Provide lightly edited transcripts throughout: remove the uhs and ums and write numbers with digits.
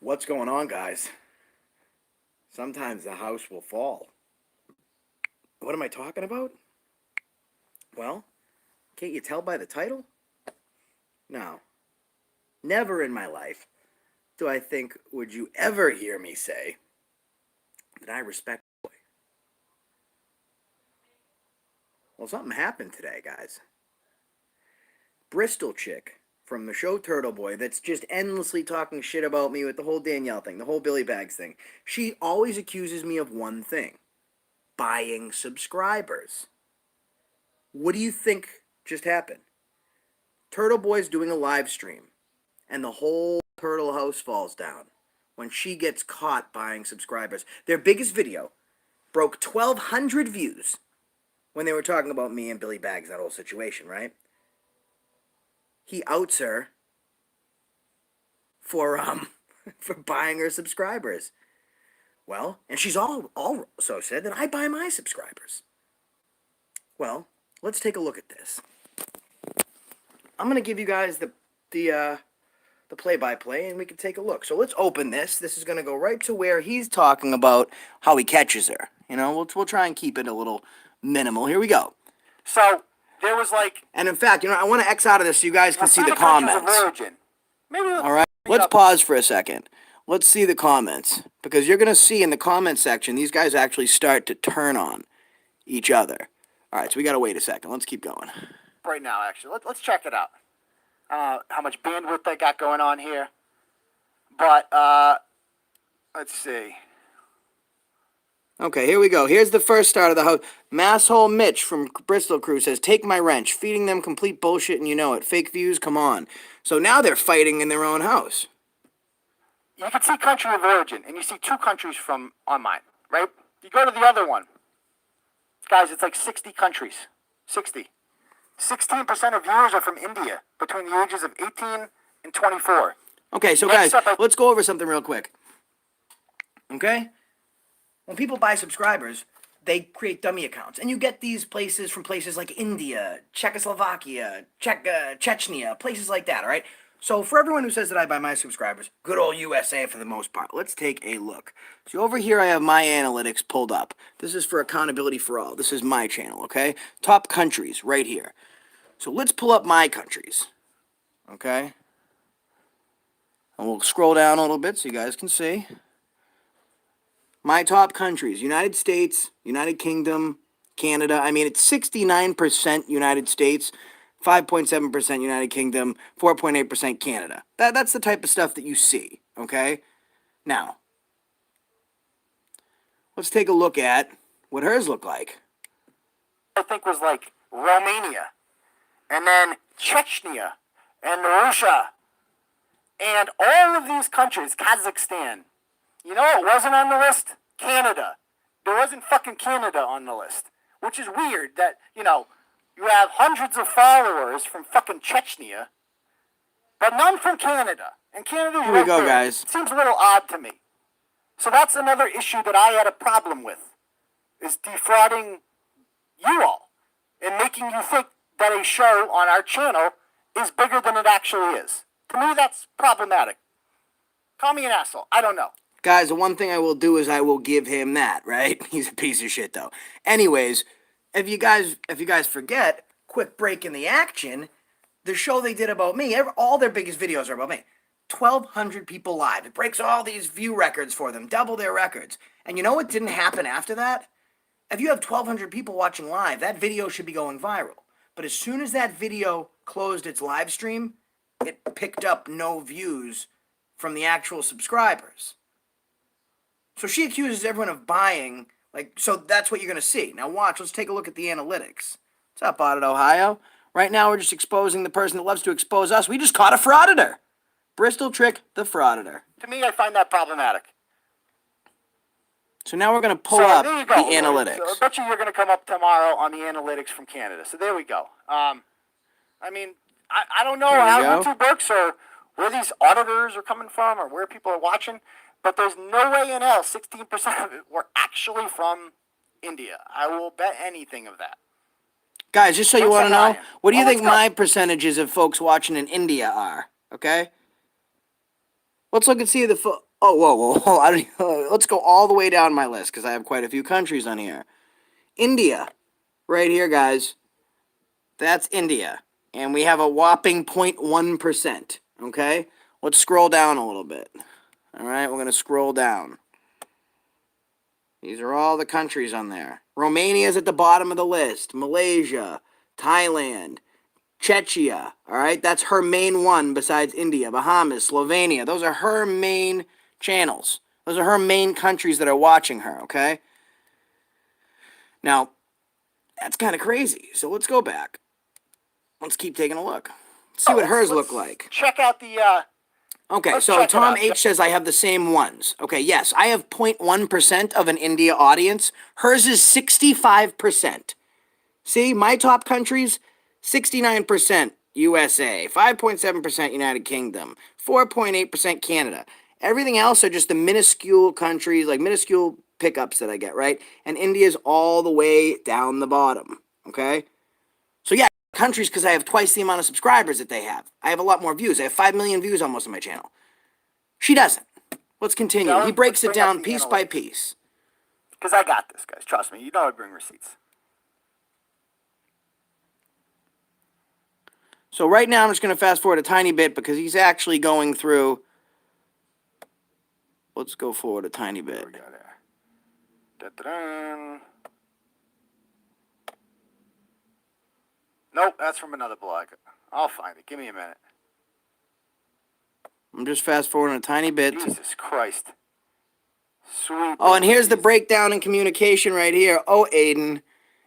What's going on, guys? Sometimes the house will fall. What am I talking about? Well, can't you tell by the title? No. Never in my life do I think would you ever hear me say that I respect boy. Well, something happened today, guys. Bristol chick from the show Turtle Boy that's just endlessly talking shit about me with the whole Danielle thing, the whole Billy Bags thing. She always accuses me of one thing: buying subscribers. What do you think just happened? Turtle Boy's doing a live stream, and the whole Turtle house falls down when she gets caught buying subscribers. Their biggest video broke 1,200 views when they were talking about me and Billy Bags, that whole situation, right? He outs her for for buying her subscribers. Well, and she's also said that I buy my subscribers. Well, let's take a look at this. I'm gonna give you guys the play-by-play, and we can take a look. So let's open this. This is gonna go right to where he's talking about how he catches her. You know, we'll try and keep it a little minimal. Here we go. So there was like, and in fact, you know, I want to X out of this so you guys can see the comments. Maybe all right, let's pause for a second. Let's see the comments, because you're gonna see in the comment section these guys actually start to turn on each other. All right, so we gotta wait a second. Let's keep going. Right now, actually, let's check it out. How much bandwidth they got going on here, but let's see. Okay, here we go. Here's the first start of the house. Masshole Mitch from Bristol Crew says, "Take my wrench. Feeding them complete bullshit and you know it. Fake views, come on." So now they're fighting in their own house. You can see country of origin, and you see two countries on mine, right? You go to the other one. Guys, it's like 60 countries. 60. 16% of viewers are from India between the ages of 18 and 24. Okay, so guys, let's go over something real quick. Okay? When people buy subscribers, they create dummy accounts. And you get these places from places like India, Czechoslovakia, Chechnya, places like that, all right? So for everyone who says that I buy my subscribers, good old USA for the most part, let's take a look. So over here I have my analytics pulled up. This is for accountability for all. This is my channel, okay? Top countries right here. So let's pull up my countries, okay? And we'll scroll down a little bit so you guys can see. My top countries: United States, United Kingdom, Canada. I mean, it's 69% United States, 5.7% United Kingdom, 4.8% Canada. That's the type of stuff that you see, okay? Now, let's take a look at what hers look like. I think was like Romania, and then Chechnya, and Russia, and all of these countries, Kazakhstan. You know what wasn't on the list? Canada. There wasn't fucking Canada on the list, which is weird that, you know, you have hundreds of followers from fucking Chechnya, but none from Canada. And Canada's Here we go, guys. It seems a little odd to me. So that's another issue that I had a problem with, is defrauding you all and making you think that a show on our channel is bigger than it actually is. To me, that's problematic. Call me an asshole. I don't know. Guys, the one thing I will do is I will give him that, right? He's a piece of shit, though. Anyways, if you guys forget, quick break in the action, the show they did about me, all their biggest videos are about me. 1,200 people live. It breaks all these view records for them, double their records. And you know what didn't happen after that? If you have 1,200 people watching live, that video should be going viral. But as soon as that video closed its live stream, it picked up no views from the actual subscribers. So she accuses everyone of buying, so that's what you're going to see. Now watch, let's take a look at the analytics. What's up, Audit Ohio? Right now we're just exposing the person that loves to expose us. We just caught a frauditor. Bristol Trick, the frauditor. To me, I find that problematic. So now we're going to pull up the analytics. So I bet you're going to come up tomorrow on the analytics from Canada. So there we go. I mean, I don't know how YouTube works or where these auditors are coming from or where people are watching. But there's no way in hell 16% of it were actually from India. I will bet anything of that. Guys, just so you want to know, what do you think my percentages of folks watching in India are? Okay? Let's look and see Oh, whoa. I don't, let's go all the way down my list because I have quite a few countries on here. India, right here, guys. That's India. And we have a whopping 0.1%. Okay? Let's scroll down a little bit. All right, we're going to scroll down. These are all the countries on there. Romania's at the bottom of the list. Malaysia, Thailand, Czechia. All right, that's her main one besides India. Bahamas, Slovenia. Those are her main channels. Those are her main countries that are watching her, okay? Now, that's kind of crazy. So let's go back. Let's keep taking a look. See what hers look like. Check out the. Okay, so Tom H says I have the same ones. Okay, yes, I have 0.1% of an India audience. Hers is 65%. See, my top countries, 69% USA, 5.7% United Kingdom, 4.8% Canada. Everything else are just the minuscule countries, like minuscule pickups that I get, right? And India's all the way down the bottom, okay? So yeah, countries because I have twice the amount of subscribers that they have. I have a lot more views. I have 5 million views almost on my channel. She doesn't. Let's continue. He breaks it down piece by piece. Because I got this, guys. Trust me. You know I bring receipts. So right now I'm just going to fast forward a tiny bit because he's actually going through. Let's go forward a tiny bit. There we go there. Da-da-da. Nope, that's from another blog. I'll find it. Give me a minute. I'm just fast forwarding a tiny bit. Jesus Christ. Sweet. Oh, and here's the breakdown in communication right here. Oh, Aiden,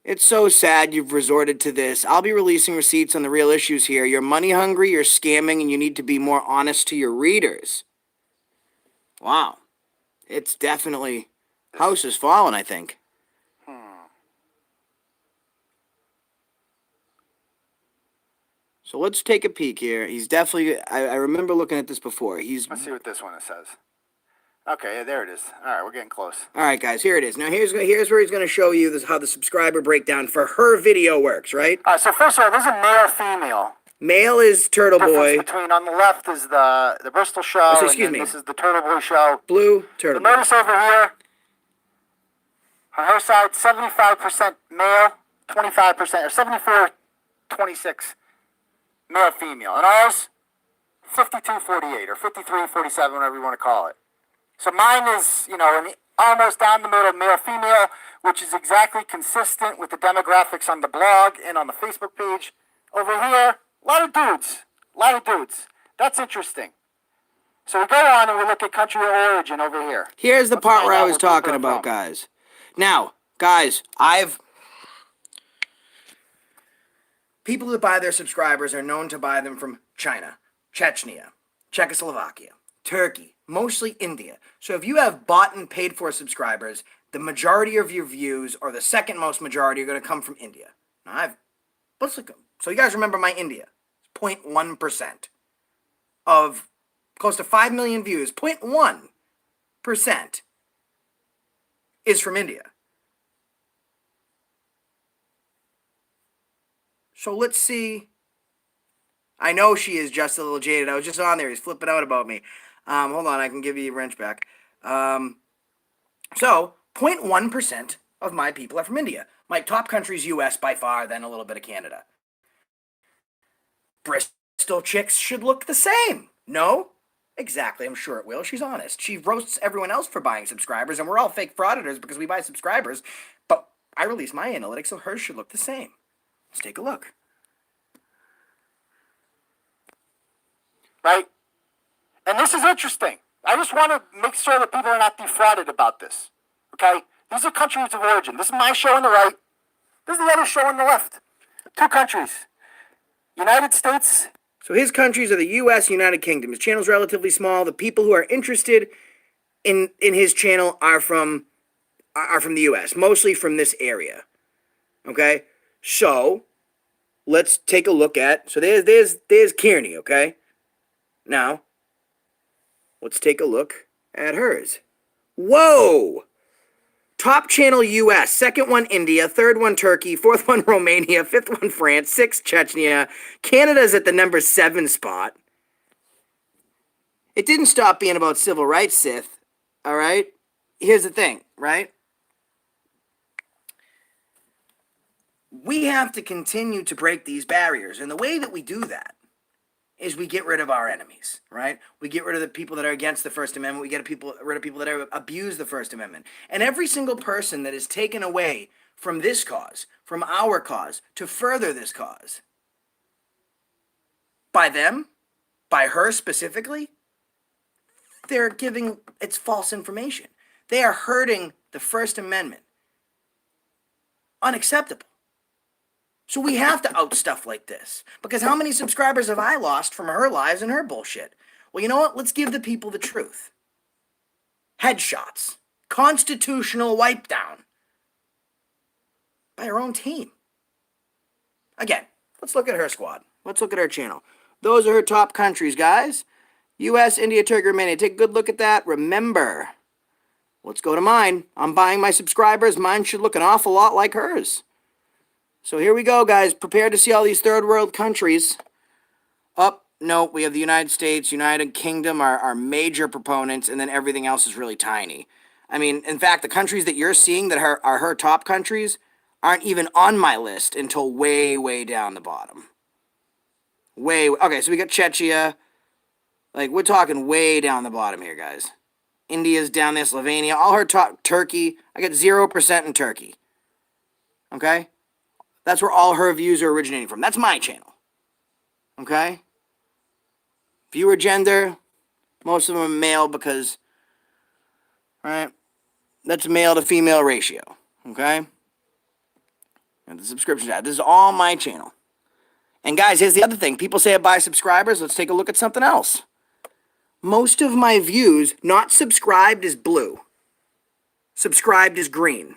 it's so sad you've resorted to this. I'll be releasing receipts on the real issues here. You're money hungry, you're scamming, and you need to be more honest to your readers. Wow. It's definitely... House has fallen, I think. So let's take a peek here. He's definitely... I remember looking at this before. Let's see what this one says. Okay, there it is. All right, we're getting close. All right, guys, here it is. Now, here's where he's going to show you how the subscriber breakdown for her video works, right? All right, so first of all, there's a male-female. Male is Turtle Boy. Between on the left is the Bristol show, so excuse me. This is the Turtle Boy show. Blue, Turtle Boy. Notice over here, on her side, 75% male, 25%, or 74, 26 male-female. And ours, 52-48, or 53-47, whatever you want to call it. So mine is, almost down the middle, male-female, which is exactly consistent with the demographics on the blog and on the Facebook page. Over here, a lot of dudes. That's interesting. So we go on and we look at country of origin over here. Here's the part where I was talking about, guys. Now, guys, people that buy their subscribers are known to buy them from China, Chechnya, Czechoslovakia, Turkey, mostly India. So if you have bought and paid for subscribers, the majority of your views, or the second most majority, are going to come from India. Now, let's look. So you guys remember my India. 0.1% of close to 5 million views. 0.1% is from India. So let's see. I know she is just a little jaded. I was just on there. He's flipping out about me. Hold on. I can give you a wrench back. So 0.1% of my people are from India. My top country is U.S. by far, then a little bit of Canada. Bristol chicks should look the same. No? Exactly, I'm sure it will. She's honest. She roasts everyone else for buying subscribers, and we're all fake frauditors because we buy subscribers. But I release my analytics, so hers should look the same. Let's take a look. Right? And this is interesting. I just want to make sure that people are not defrauded about this. Okay? These are countries of origin. This is my show on the right. This is the other show on the left. 2 countries. United States. So his countries are the U.S., United Kingdom. His channel's relatively small. The people who are interested in his channel are from the U.S., mostly from this area. Okay? So let's take a look at. So there's Kearney. Okay? Now let's take a look at hers. Whoa! Top channel U.S., second one India, third one Turkey, fourth one Romania, fifth one France, sixth Chechnya. Canada's at the number 7 spot. It didn't stop being about civil rights, Sith. All right? Here's the thing, right? We have to continue to break these barriers. And the way that we do that is we get rid of our enemies, right? We get rid of the people that are against the First Amendment. We get rid of people that abuse the First Amendment. And every single person that is taken away from this cause, from our cause, to further this cause, by them, by her specifically, they're giving it's false information. They are hurting the First Amendment. Unacceptable. So we have to out stuff like this. Because how many subscribers have I lost from her lies and her bullshit? Well, you know what? Let's give the people the truth. Headshots. Constitutional wipe down. By her own team. Again, let's look at her squad. Let's look at her channel. Those are her top countries, guys. U.S., India, Turkey, Romania. Take a good look at that. Remember, let's go to mine. I'm buying my subscribers. Mine should look an awful lot like hers. So here we go, guys. Prepare to see all these third world countries. No, we have the United States, United Kingdom are major proponents, and then everything else is really tiny. I mean, in fact, the countries that you're seeing that are her top countries aren't even on my list until way, way down the bottom. Okay, so we got Czechia. Like, we're talking way down the bottom here, guys. India's down there, Slovenia. All her top, Turkey. I got 0% in Turkey. Okay? That's where all her views are originating from. That's my channel. Okay? Viewer gender, most of them are male because, right? That's male to female ratio. Okay? And the subscription tab. This is all my channel. And guys, here's the other thing. People say I buy subscribers. Let's take a look at something else. Most of my views, not subscribed, is blue. Subscribed is green.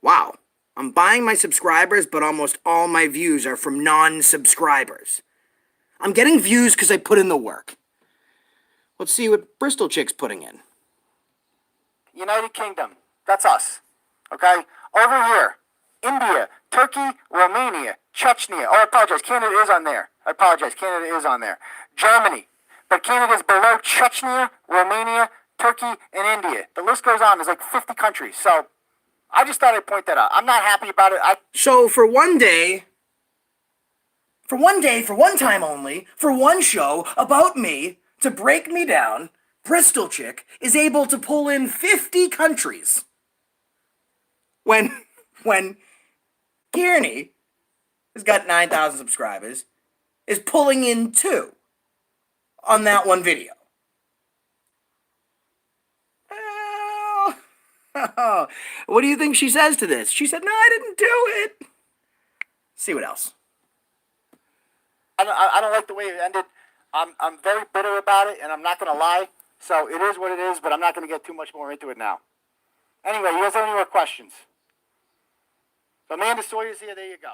Wow. I'm buying my subscribers, but almost all my views are from non-subscribers. I'm getting views because I put in the work. Let's see what Bristol chick's putting in. United Kingdom. That's us. Okay? Over here. India, Turkey, Romania, Chechnya. Oh, I apologize. Canada is on there. I apologize. Canada is on there. Germany. But Canada's below Chechnya, Romania, Turkey, and India. The list goes on. There's like 50 countries. So I just thought I'd point that out. I'm not happy about it. So for one time only, for one show about me, to break me down, Bristol chick is able to pull in 50 countries. When Kearney has got 9,000 subscribers, is pulling in 2 on that one video. What do you think she says to this? She said, no, I didn't do it. See what else. I don't like the way it ended. I'm very bitter about it, and I'm not going to lie. So it is what it is, but I'm not going to get too much more into it now. Anyway, you guys have any more questions? So Amanda Sawyer's here. There you go.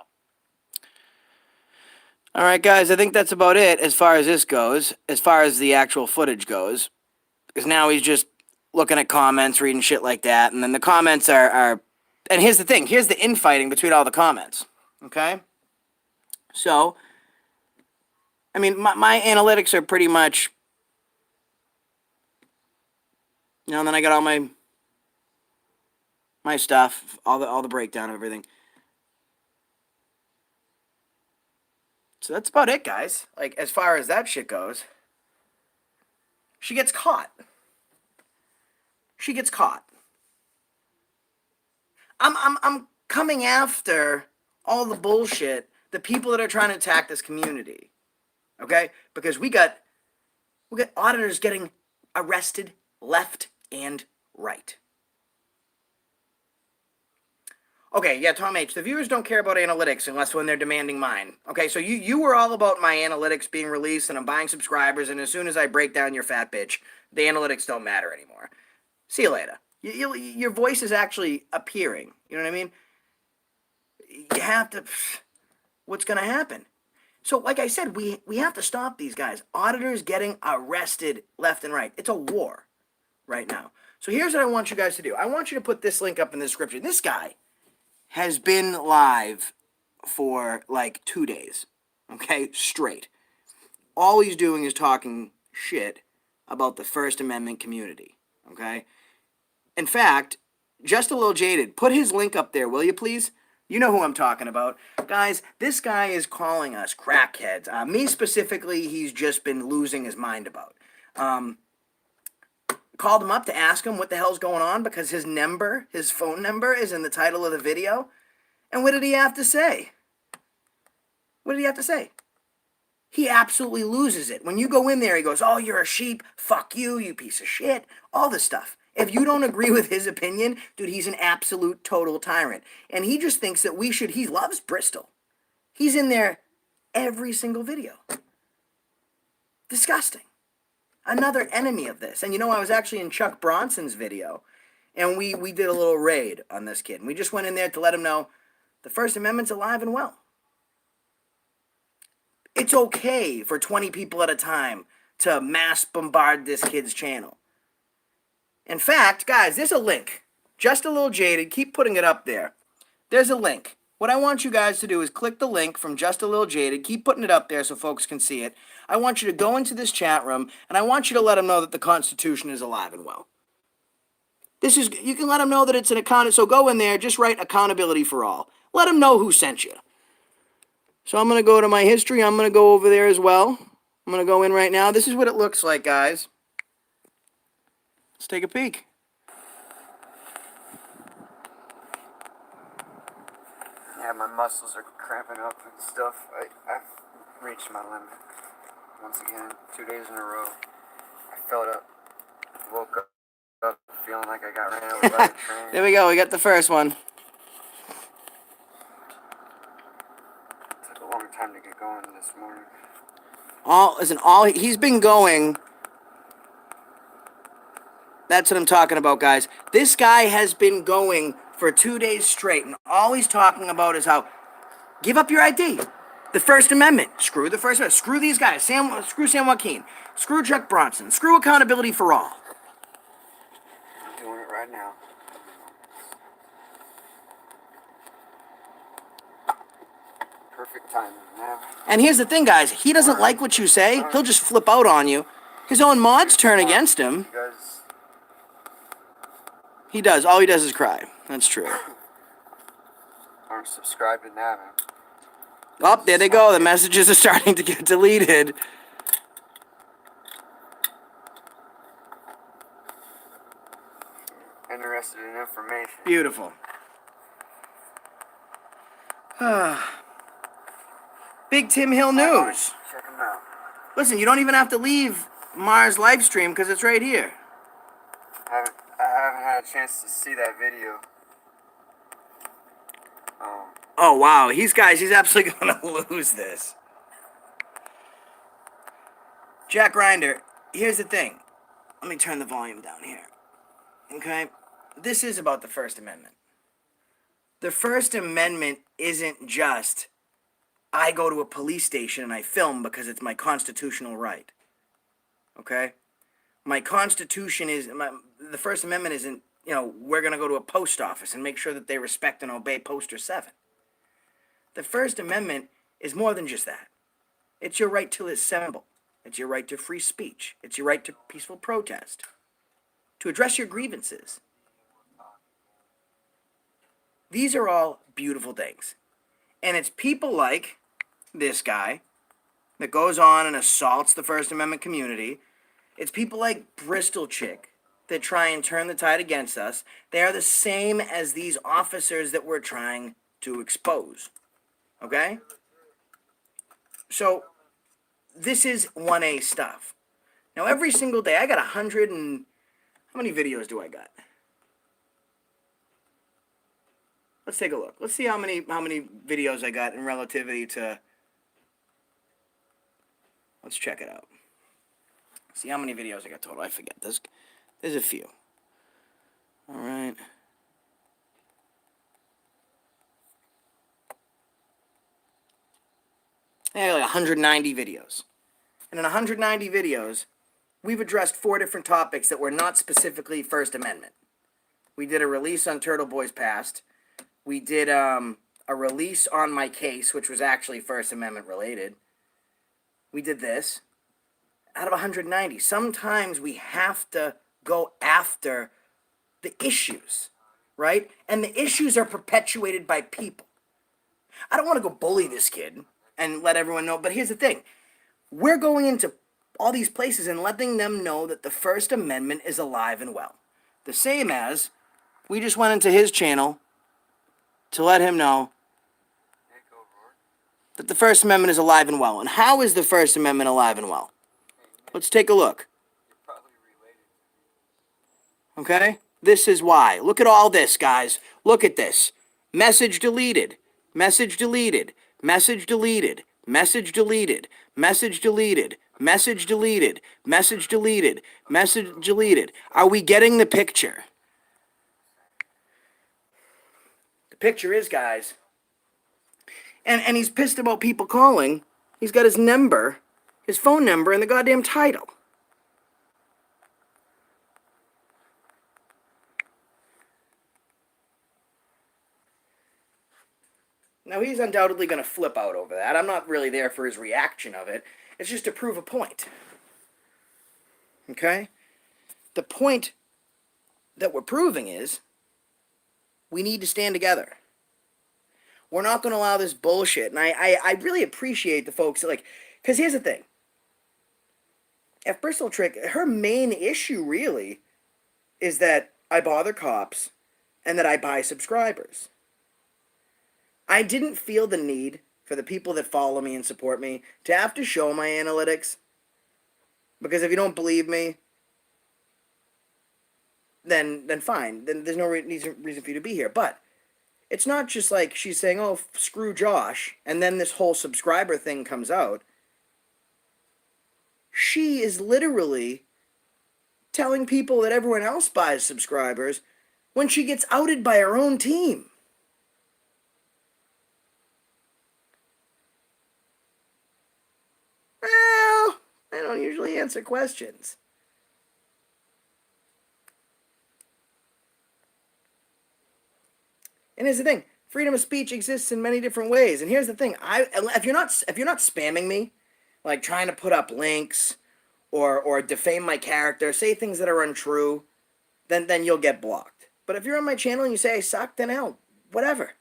All right, guys, I think that's about it as far as this goes, as far as the actual footage goes. Because now he's just looking at comments, reading shit like that, and then the comments are and here's the thing. Here's the infighting between all the comments, okay? So, I mean, my analytics are pretty much, and then I got all my stuff, all the breakdown of everything. So that's about it, guys. Like, as far as that shit goes, she gets caught. She gets caught. I'm coming after all the bullshit, the people that are trying to attack this community. Okay? Because we got auditors getting arrested left and right. Okay, yeah, Tom H. The viewers don't care about analytics unless when they're demanding mine. Okay, so you were all about my analytics being released and I'm buying subscribers, and as soon as I break down your fat bitch, the analytics don't matter anymore. See you later. Your voice is actually appearing. You know what I mean? You have to... What's going to happen? So, like I said, we have to stop these guys. Auditors getting arrested left and right. It's a war right now. So here's what I want you guys to do. I want you to put this link up in the description. This guy has been live for like 2 days, okay, straight. all he's doing is talking shit about the First Amendment community, okay? In fact, Just a Little Jaded, put his link up there, will you please? You know who I'm talking about. Guys, this guy is calling us crackheads. Me specifically, he's just been losing his mind about. Called him up to ask him what the hell's going on because his phone number is in the title of the video. And what did he have to say? What did he have to say? He absolutely loses it. When you go in there, he goes, oh, you're a sheep. Fuck you, you piece of shit. All this stuff. If you don't agree with his opinion, dude, he's an absolute total tyrant. And he just thinks that he loves Bristol. He's in there every single video. Disgusting. Another enemy of this. And you know, I was actually in Chuck Bronson's video, and we did a little raid on this kid. And we just went in there to let him know the First Amendment's alive and well. It's okay for 20 people at a time to mass bombard this kid's channel. In fact, guys, there's a link. Just a Little Jaded. Keep putting it up there. There's a link. What I want you guys to do is click the link from Just a Little Jaded. Keep putting it up there so folks can see it. I want you to go into this chat room, and I want you to let them know that the Constitution is alive and well. You can let them know that it's an account. So go in there, just write accountability for all. Let them know who sent you. So I'm going to go to my history. I'm going to go over there as well. I'm going to go in right now. This is what it looks like, guys. Let's take a peek. Yeah, my muscles are cramping up and stuff. I've reached my limit. Once again, 2 days in a row. I felt up. Woke up feeling like I got ran over by the train. There we go. We got the first one. Took a long time to get going this morning. He's been going. That's what I'm talking about, guys. This guy has been going for 2 days straight, and all he's talking about is how give up your ID. The First Amendment. Screw the First Amendment. Screw these guys. Screw Sam Joaquin. Screw Chuck Bronson. Screw accountability for all. I'm doing it right now. Perfect timing, man. And here's the thing, guys. He doesn't like what you say. He'll just flip out on you. His own mods turn against him. You guys He does. All he does is cry. That's true. aren't subscribed to that, man. Oh, there they go. The messages are starting to get deleted. Interested in information. Beautiful. Big Tim Hill News. Check them out. Listen, you don't even have to leave Mars live stream because it's right here. I haven't had a chance to see that video. Oh, wow. He's absolutely going to lose this. Jack Grinder, here's the thing. Let me turn the volume down here. Okay? This is about the First Amendment. The First Amendment isn't just, I go to a police station and I film because it's my constitutional right. Okay? My Constitution the First Amendment isn't, we're going to go to a post office and make sure that they respect and obey Poster 7. The First Amendment is more than just that. It's your right to assemble. It's your right to free speech. It's your right to peaceful protest. To address your grievances. These are all beautiful things. And it's people like this guy that goes on and assaults the First Amendment community. It's people like Bristol chick that try and turn the tide against us. They are the same as these officers that we're trying to expose. Okay? So, this is 1A stuff. Now, every single day, I got 100 and... How many videos do I got? Let's take a look. Let's see how many videos I got in relativity to... Let's check it out. See how many videos I got total. I forget. There's a few. All right. I got like 190 videos. And in 190 videos, we've addressed 4 different topics that were not specifically First Amendment. We did a release on Turtle Boys Past. We did a release on my case, which was actually First Amendment related. We did this. out of 190. Sometimes we have to go after the issues, right? And the issues are perpetuated by people. I don't want to go bully this kid and let everyone know, but here's the thing. We're going into all these places and letting them know that the First Amendment is alive and well. The same as we just went into his channel to let him know that the First Amendment is alive and well. And how is the First Amendment alive and well? Let's take a look. Okay? This is why. Look at all this, guys. Look at this. Message deleted. Message deleted. Message deleted. Message deleted. Message deleted. Message deleted. Message deleted. Message deleted. Are we getting the picture? The picture is, guys. And he's pissed about people calling. He's got his number, his phone number, in the goddamn title. Now, he's undoubtedly going to flip out over that. I'm not really there for his reaction of it. It's just to prove a point. Okay? The point that we're proving is we need to stand together. We're not going to allow this bullshit. And I really appreciate the folks that, like, because here's the thing. If Bristol Trick, her main issue really is that I bother cops and that I buy subscribers. I didn't feel the need for the people that follow me and support me to have to show my analytics. Because if you don't believe me, then fine. Then there's no reason for you to be here. But it's not just like she's saying, oh, screw Josh, and then this whole subscriber thing comes out. She is literally telling people that everyone else buys subscribers when she gets outed by her own team. Well, I don't usually answer questions. And here's the thing: freedom of speech exists in many different ways. And here's the thing: if you're not spamming me, like trying to put up links or defame my character, say things that are untrue, then you'll get blocked. But if you're on my channel and you say I suck, then hell, whatever.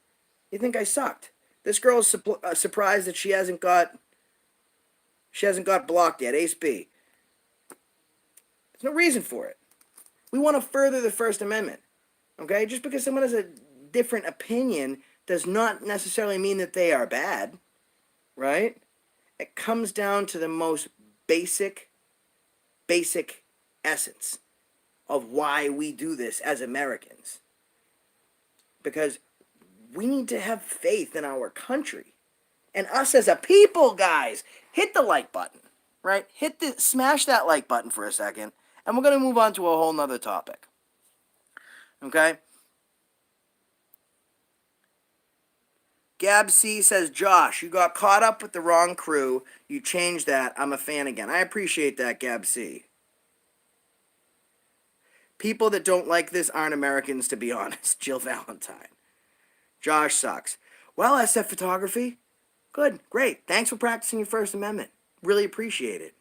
You think I sucked? This girl is surprised that she hasn't got blocked yet. Ace B. There's no reason for it. We want to further the First Amendment. Okay? Just because someone has a different opinion does not necessarily mean that they are bad. Right? It comes down to the most basic essence of why we do this as Americans. Because we need to have faith in our country. And us as a people, guys. Hit the like button, right? Smash that like button for a second. And we're going to move on to a whole nother topic. Okay? Gab C says, Josh, you got caught up with the wrong crew. You changed that. I'm a fan again. I appreciate that, Gab C. People that don't like this aren't Americans, to be honest. Jill Valentine. Josh sucks. Well, SF Photography. Good. Great. Thanks for practicing your First Amendment. Really appreciate it.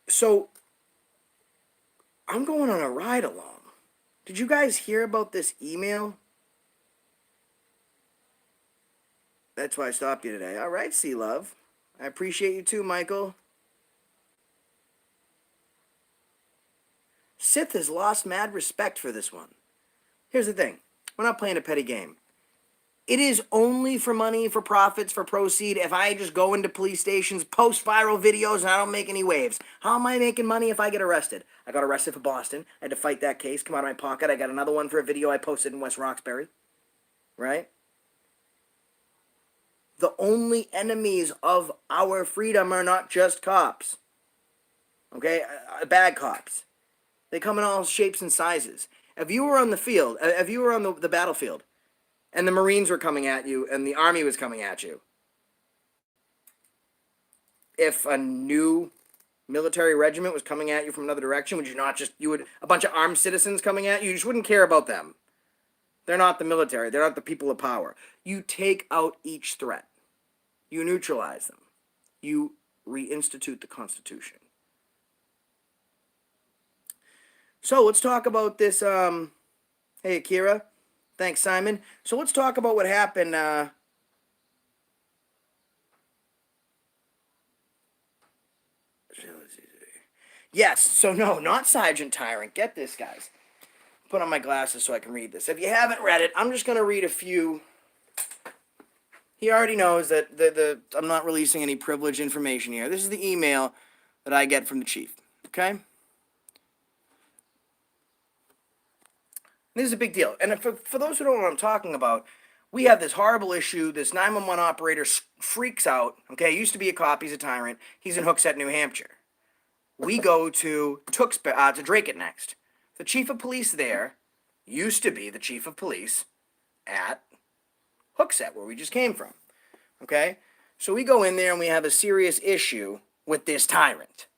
So, I'm going on a ride along. Did you guys hear about this email? That's why I stopped you today. All right, C-Love. I appreciate you too, Michael. Sith has lost mad respect for this one. Here's the thing. We're not playing a petty game. It is only for money, for profits, for proceed. If I just go into police stations, post viral videos, and I don't make any waves. How am I making money if I get arrested? I got arrested for Boston. I had to fight that case, come out of my pocket. I got another one for a video I posted in West Roxbury. Right? The only enemies of our freedom are not just cops. Okay? Bad cops. They come in all shapes and sizes. If you were on the field, if you were on the battlefield, and the Marines were coming at you, and the Army was coming at you, if a new military regiment was coming at you from another direction, would you not just, a bunch of armed citizens coming at you, you just wouldn't care about them. They're not the military. They're not the people of power. You take out each threat. You neutralize them. You reinstitute the Constitution. So let's talk about this. Hey, Akira. Thanks, Simon. So let's talk about what happened. Yes. So no, not Sergeant Tyrant. Get this, guys. Put on my glasses so I can read this. If you haven't read it, I'm just going to read a few. He already knows that I'm not releasing any privileged information here. This is the email that I get from the chief. Okay? This is a big deal. And for those who don't know what I'm talking about, we have this horrible issue. This 911 operator freaks out. Okay, he used to be a cop. He's a tyrant. He's in Hooksett, New Hampshire. We go to Drake next. The chief of police there used to be the chief of police at Hooksett, where we just came from. Okay? So we go in there and we have a serious issue with this tyrant.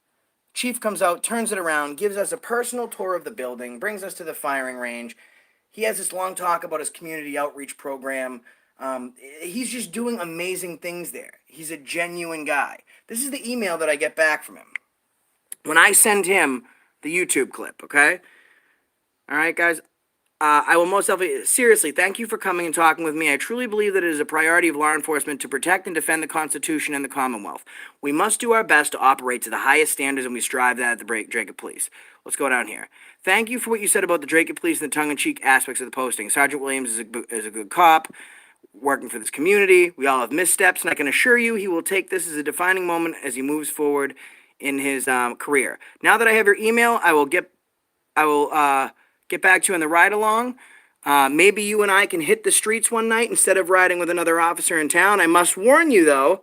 Chief comes out, turns it around, gives us a personal tour of the building, brings us to the firing range. He has this long talk about his community outreach program. He's just doing amazing things there. He's a genuine guy. This is the email that I get back from him. When I send him the YouTube clip, okay? All right, guys? I will most definitely, seriously, thank you for coming and talking with me. I truly believe that it is a priority of law enforcement to protect and defend the Constitution and the Commonwealth. We must do our best to operate to the highest standards, and we strive that at the Drake Police. Let's go down here. Thank you for what you said about the Drake Police and the tongue-in-cheek aspects of the posting. Sergeant Williams is a good cop, working for this community. We all have missteps, and I can assure you he will take this as a defining moment as he moves forward in his career. Now that I have your email, I will get back to you on the ride along. Maybe you and I can hit the streets one night instead of riding with another officer in town. I must warn you, though,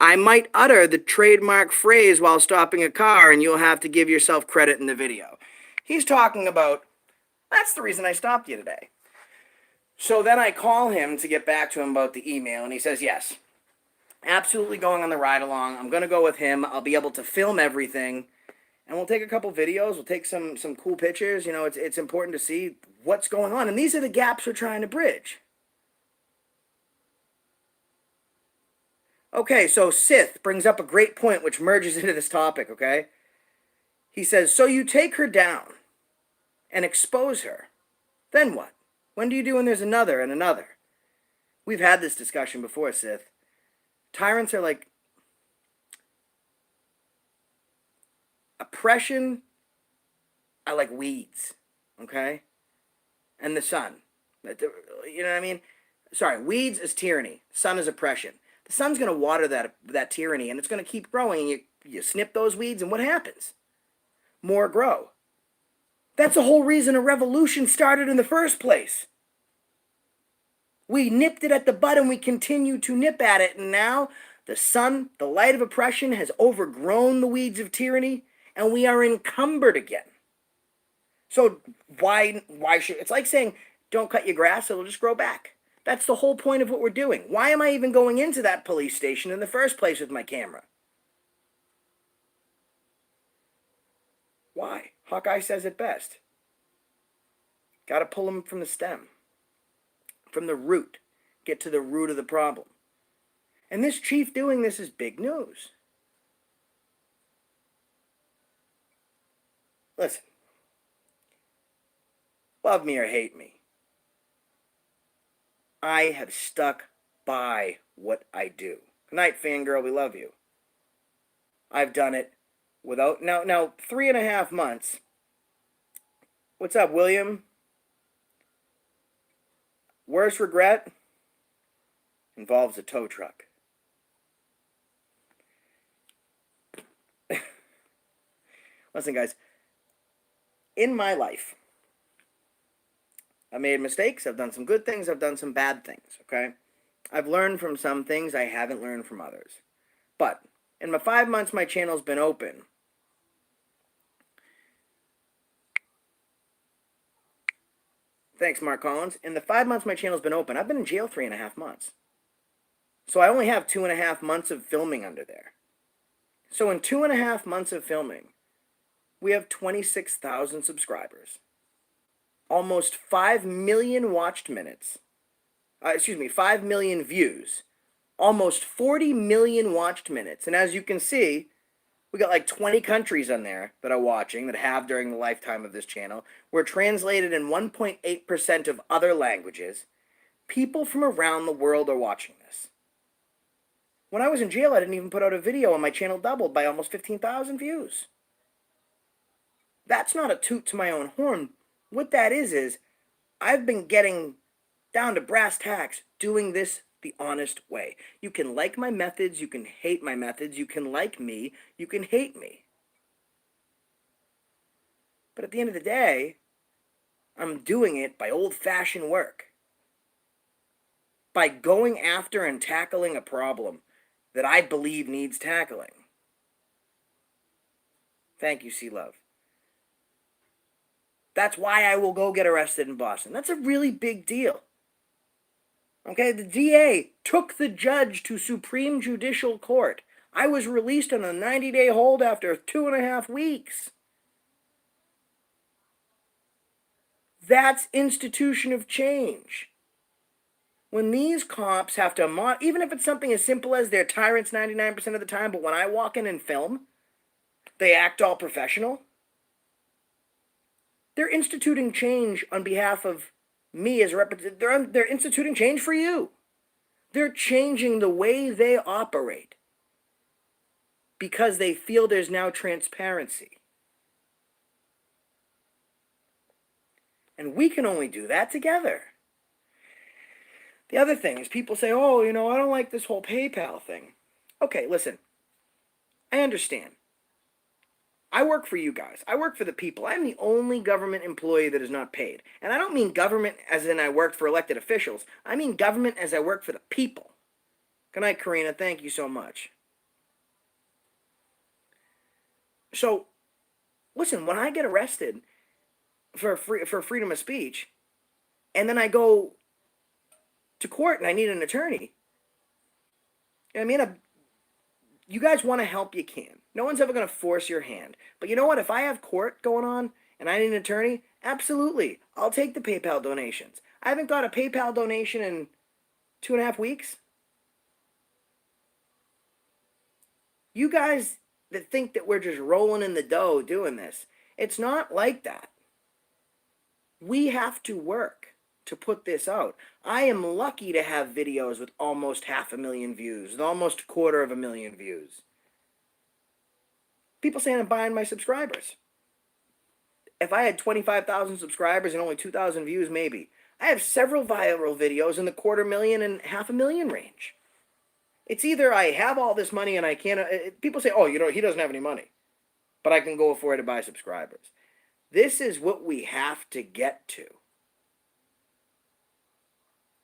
I might utter the trademark phrase while stopping a car, and you'll have to give yourself credit in the video. He's talking about, that's the reason I stopped you today. So then I call him to get back to him about the email, and he says, yes, absolutely going on the ride along. I'm going to go with him. I'll be able to film everything. And we'll take a couple videos. We'll take some cool pictures. You know, it's important to see what's going on. And these are the gaps we're trying to bridge. Okay, so Sith brings up a great point which merges into this topic, okay? He says, so you take her down and expose her. Then what? When do you do when there's another and another? We've had this discussion before, Sith. Tyrants are like oppression are like weeds, okay? And the sun. You know what I mean? Sorry, weeds is tyranny. Sun is oppression. The sun's going to water that tyranny, and it's going to keep growing. You snip those weeds, and what happens? More grow. That's the whole reason a revolution started in the first place. We nipped it at the bud, and we continue to nip at it, and now the sun, the light of oppression, has overgrown the weeds of tyranny, and we are encumbered again. So why should, it's like saying, don't cut your grass, it'll just grow back. That's the whole point of what we're doing. Why am I even going into that police station in the first place with my camera? Why? Hawkeye says it best. Got to pull them from the stem, from the root. Get to the root of the problem. And this chief doing this is big news. Listen, love me or hate me, I have stuck by what I do. Good night, fangirl, we love you. I've done it without, now 3.5 months. What's up, William? Worst regret involves a tow truck. Listen, guys, in my life, I made mistakes. I've done some good things. I've done some bad things, okay? I've learned from some things. I haven't learned from others. But in the 5 months my channel's been open, thanks, Mark Collins. In the 5 months my channel's been open, I've been in jail 3.5 months. So I only have 2.5 months of filming under there. So in 2.5 months of filming, we have 26,000 subscribers. Almost 5 million watched minutes. 5 million views almost 40 million watched minutes. And as you can see, we got like 20 countries on there that are watching, that have during the lifetime of this channel. We're translated in 1.8% of other languages. People from around the world are watching this. When I was in jail, I didn't even put out a video and my channel doubled by almost 15,000 views. That's not a toot to my own horn. What that is I've been getting down to brass tacks doing this the honest way. You can like my methods, you can hate my methods, you can like me, you can hate me. But at the end of the day, I'm doing it by old-fashioned work. By going after and tackling a problem that I believe needs tackling. Thank you, Sea Love. That's why I will go get arrested in Boston. That's a really big deal. Okay, the DA took the judge to Supreme Judicial Court. I was released on a 90-day hold after 2.5 weeks. That's institution of change. When these cops have to, even if it's something as simple as they're tyrants 99% of the time, but when I walk in and film, they act all professional. They're instituting change on behalf of me as a representative. They're instituting change for you. They're changing the way they operate because they feel there's now transparency. And we can only do that together. The other thing is people say, oh, I don't like this whole PayPal thing. Okay, listen. I understand. I work for you guys. I work for the people. I'm the only government employee that is not paid. And I don't mean government as in I work for elected officials. I mean government as I work for the people. Good night, Karina. Thank you so much. So, listen, when I get arrested for freedom of speech, and then I go to court and I need an attorney, you guys want to help, you can. No one's ever going to force your hand. But you know what? If I have court going on and I need an attorney, absolutely, I'll take the PayPal donations. I haven't got a PayPal donation in 2.5 weeks. You guys that think that we're just rolling in the dough doing this, it's not like that. We have to work to put this out. I am lucky to have videos with almost 500,000 views, with almost 250,000 views. People saying I'm buying my subscribers. If I had 25,000 subscribers and only 2,000 views, maybe. I have several viral videos in the 250,000 and 500,000 range. It's either I have all this money and I can't. People say, oh, he doesn't have any money, but I can go afford to buy subscribers. This is what we have to get to.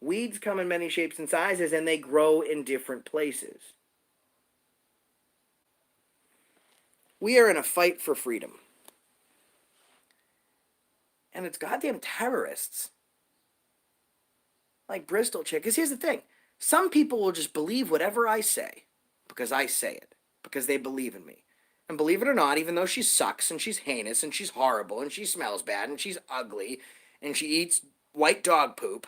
Weeds come in many shapes and sizes, and they grow in different places. We are in a fight for freedom. And it's goddamn terrorists like Bristol chick. Because here's the thing. Some people will just believe whatever I say because I say it. Because they believe in me. And believe it or not, even though she sucks and she's heinous and she's horrible and she smells bad and she's ugly and she eats white dog poop,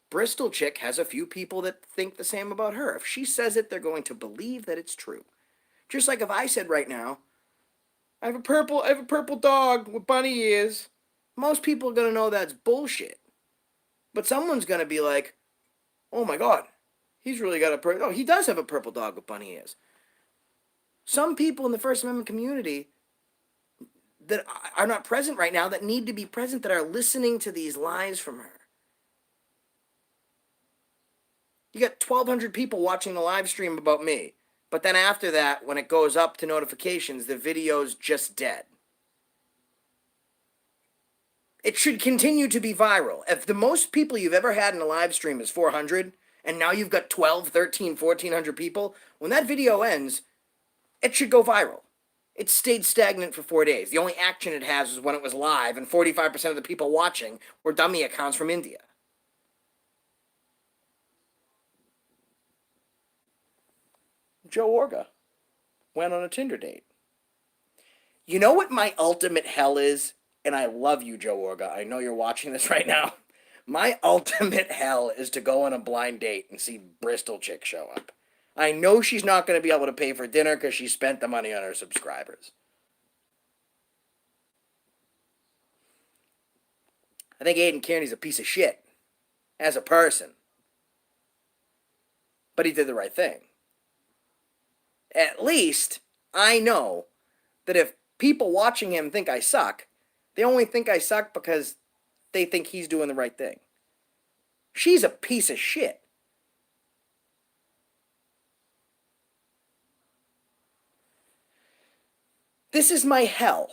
Bristol chick has a few people that think the same about her. If she says it, they're going to believe that it's true. Just like if I said right now, I have a purple dog with bunny ears. Most people are going to know that's bullshit. But someone's going to be like, oh my God, he's really got he does have a purple dog with bunny ears. Some people in the First Amendment community that are not present right now, that need to be present, that are listening to these lies from her. You got 1,200 people watching the live stream about me. But then after that, when it goes up to notifications, the video's just dead. It should continue to be viral. If the most people you've ever had in a live stream is 400, and now you've got 12, 13, 1,400 people, when that video ends, it should go viral. It stayed stagnant for 4 days. The only action it has is when it was live, and 45% of the people watching were dummy accounts from India. Joe Orga went on a Tinder date. You know what my ultimate hell is? And I love you, Joe Orga. I know you're watching this right now. My ultimate hell is to go on a blind date and see Bristol chick show up. I know she's not going to be able to pay for dinner because she spent the money on her subscribers. I think Aiden Kearney's a piece of shit as a person. But he did the right thing. At least I know that if people watching him think I suck, they only think I suck because they think he's doing the right thing. She's a piece of shit. This is my hell.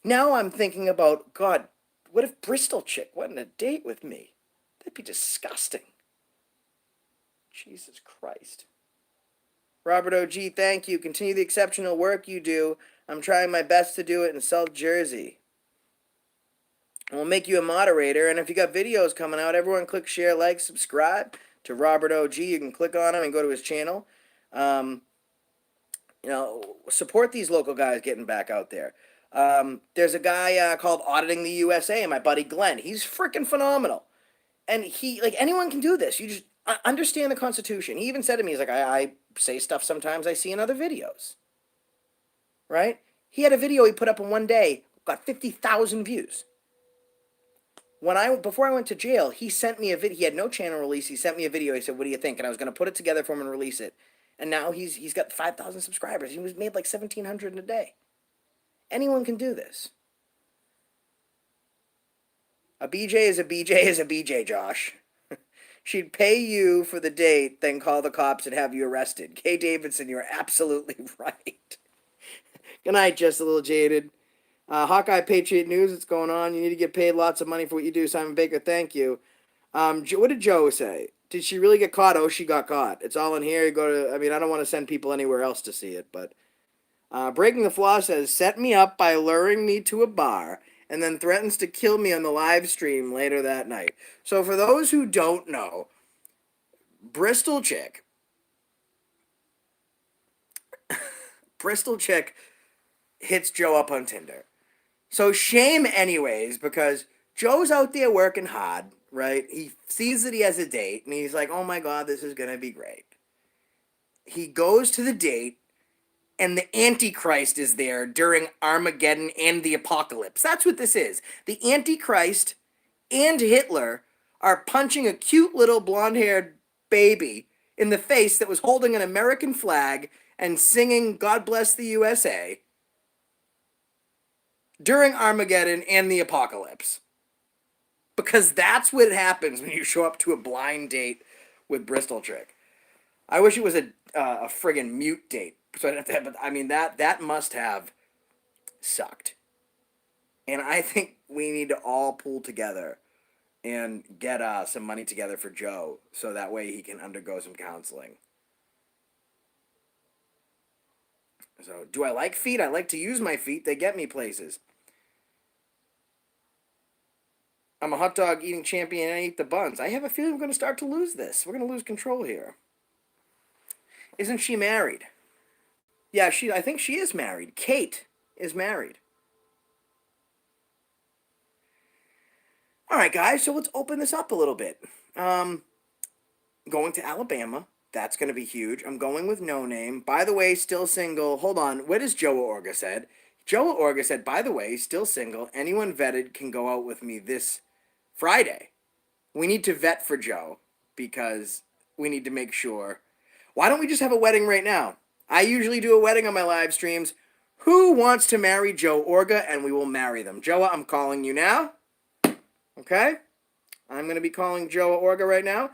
Now I'm thinking about, God, what if Bristol chick went on a date with me? That'd be disgusting. Jesus Christ. Robert OG, thank you. Continue the exceptional work you do. I'm trying my best to do it in South Jersey. And we'll make you a moderator. And if you got videos coming out, everyone click share, like, subscribe to Robert OG. You can click on him and go to his channel. Support these local guys getting back out there. There's a guy called Auditing the USA, my buddy Glenn. He's freaking phenomenal. And anyone can do this. You just understand the Constitution. He even said to me, he's like, I say stuff sometimes I see in other videos. Right? He had a video he put up in one day, got 50,000 views. Before I went to jail, he sent me a video. He had no channel release. He sent me a video. He said, what do you think? And I was going to put it together for him and release it. And now he's got 5,000 subscribers. He was made like 1,700 in a day. Anyone can do this. A BJ is a BJ is a BJ, Josh. She'd pay you for the date, then call the cops and have you arrested. Kay Davidson, you're absolutely right. Good night, just a little jaded. Hawkeye Patriot News, what's going on? You need to get paid lots of money for what you do. Simon Baker, thank you. What did Joe say? Did she really get caught? Oh, she got caught. It's all in here. You go to, I don't want to send people anywhere else to see it, but Breaking the Flaw says, set me up by luring me to a bar and then threatens to kill me on the live stream later that night. So for those who don't know, Bristol chick hits Joe up on Tinder. So shame anyways, because Joe's out there working hard, right? He sees that he has a date, and he's like, oh my God, this is going to be great. He goes to the date, and the Antichrist is there during Armageddon and the apocalypse. That's what this is. The Antichrist and Hitler are punching a cute little blonde-haired baby in the face that was holding an American flag and singing God Bless the USA during Armageddon and the apocalypse. Because that's what happens when you show up to a blind date with Bristol chick. I wish it was a friggin' mute date. So I don't have to have, that must have sucked. And I think we need to all pull together and get some money together for Joe so that way he can undergo some counseling. So, do I like feet? I like to use my feet. They get me places. I'm a hot dog eating champion and I eat the buns. I have a feeling we're going to start to lose this. We're going to lose control here. Isn't she married? Yeah, I think she is married. Kate is married. All right, guys, so let's open this up a little bit. Going to Alabama. That's going to be huge. I'm going with No Name. By the way, still single. Hold on. What has Joa Orga said? Joa Orga said, by the way, still single. Anyone vetted can go out with me this Friday. We need to vet for Joe because we need to make sure. Why don't we just have a wedding right now? I usually do a wedding on my live streams. Who wants to marry Joe Orga? And we will marry them. Joa, I'm calling you now. Okay? I'm going to be calling Joa Orga right now.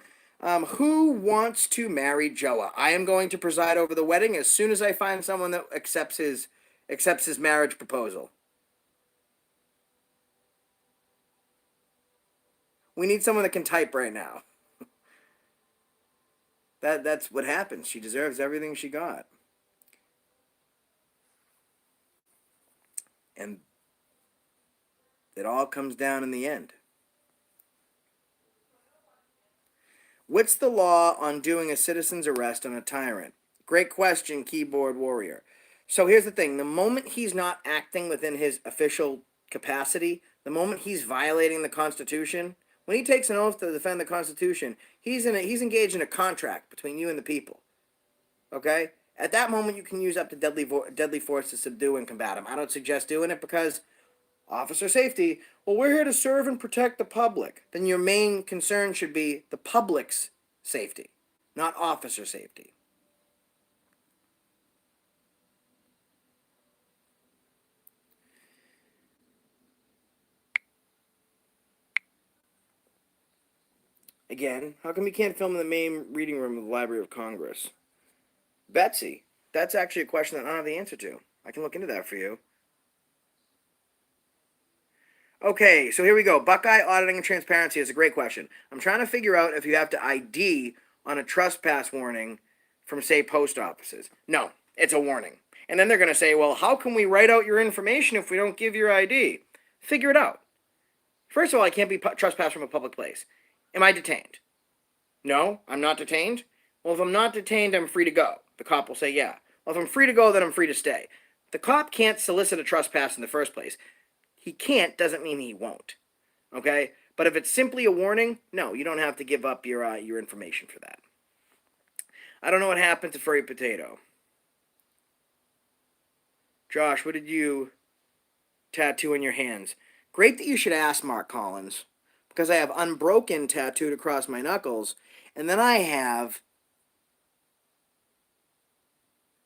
Who wants to marry Joa? I am going to preside over the wedding as soon as I find someone that accepts his marriage proposal. We need someone that can type right now. That's what happens. She deserves everything she got. And it all comes down in the end. What's the law on doing a citizen's arrest on a tyrant? Great question, keyboard warrior. So here's the thing. The moment he's not acting within his official capacity, the moment he's violating the Constitution, When he takes an oath to defend the Constitution, he's engaged in a contract between you and the people. Okay? At that moment, you can use up to deadly force to subdue and combat him. I don't suggest doing it because officer safety. Well, we're here to serve and protect the public. Then your main concern should be the public's safety, not officer safety. Again, how come you can't film in the main reading room of the Library of Congress? Betsy, that's actually a question that I don't have the answer to. I can look into that for you. Okay, so here we go. Buckeye auditing and transparency is a great question. I'm trying to figure out if you have to ID on a trespass warning from, say, post offices. No, it's a warning. And then they're going to say, well, how can we write out your information if we don't give your ID? Figure it out. First of all, I can't be trespassed from a public place. Am I detained? No, I'm not detained. Well, if I'm not detained, I'm free to go. The cop will say, yeah. Well, if I'm free to go, then I'm free to stay. The cop can't solicit a trespass in the first place. He can't doesn't mean he won't. Okay? But if it's simply a warning, no, you don't have to give up your information for that. I don't know what happened to Furry Potato. Josh, what did you tattoo on your hands? Great that you should ask, Mark Collins, because I have unbroken tattooed across my knuckles, and then I have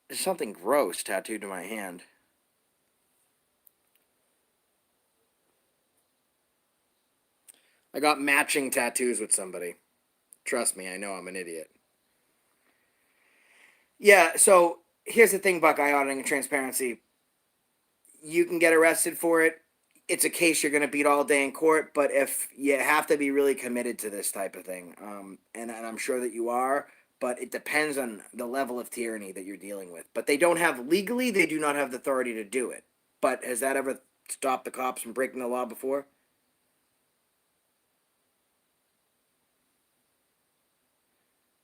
something gross tattooed to my hand. I got matching tattoos with somebody. Trust me, I know I'm an idiot. Yeah, so here's the thing, Buckeye auditing and transparency. You can get arrested for it. It's a case you're going to beat all day in court, but if you have to be really committed to this type of thing, and I'm sure that you are, but it depends on the level of tyranny that you're dealing with. But they don't have, legally, they do not have the authority to do it. But has that ever stopped the cops from breaking the law before?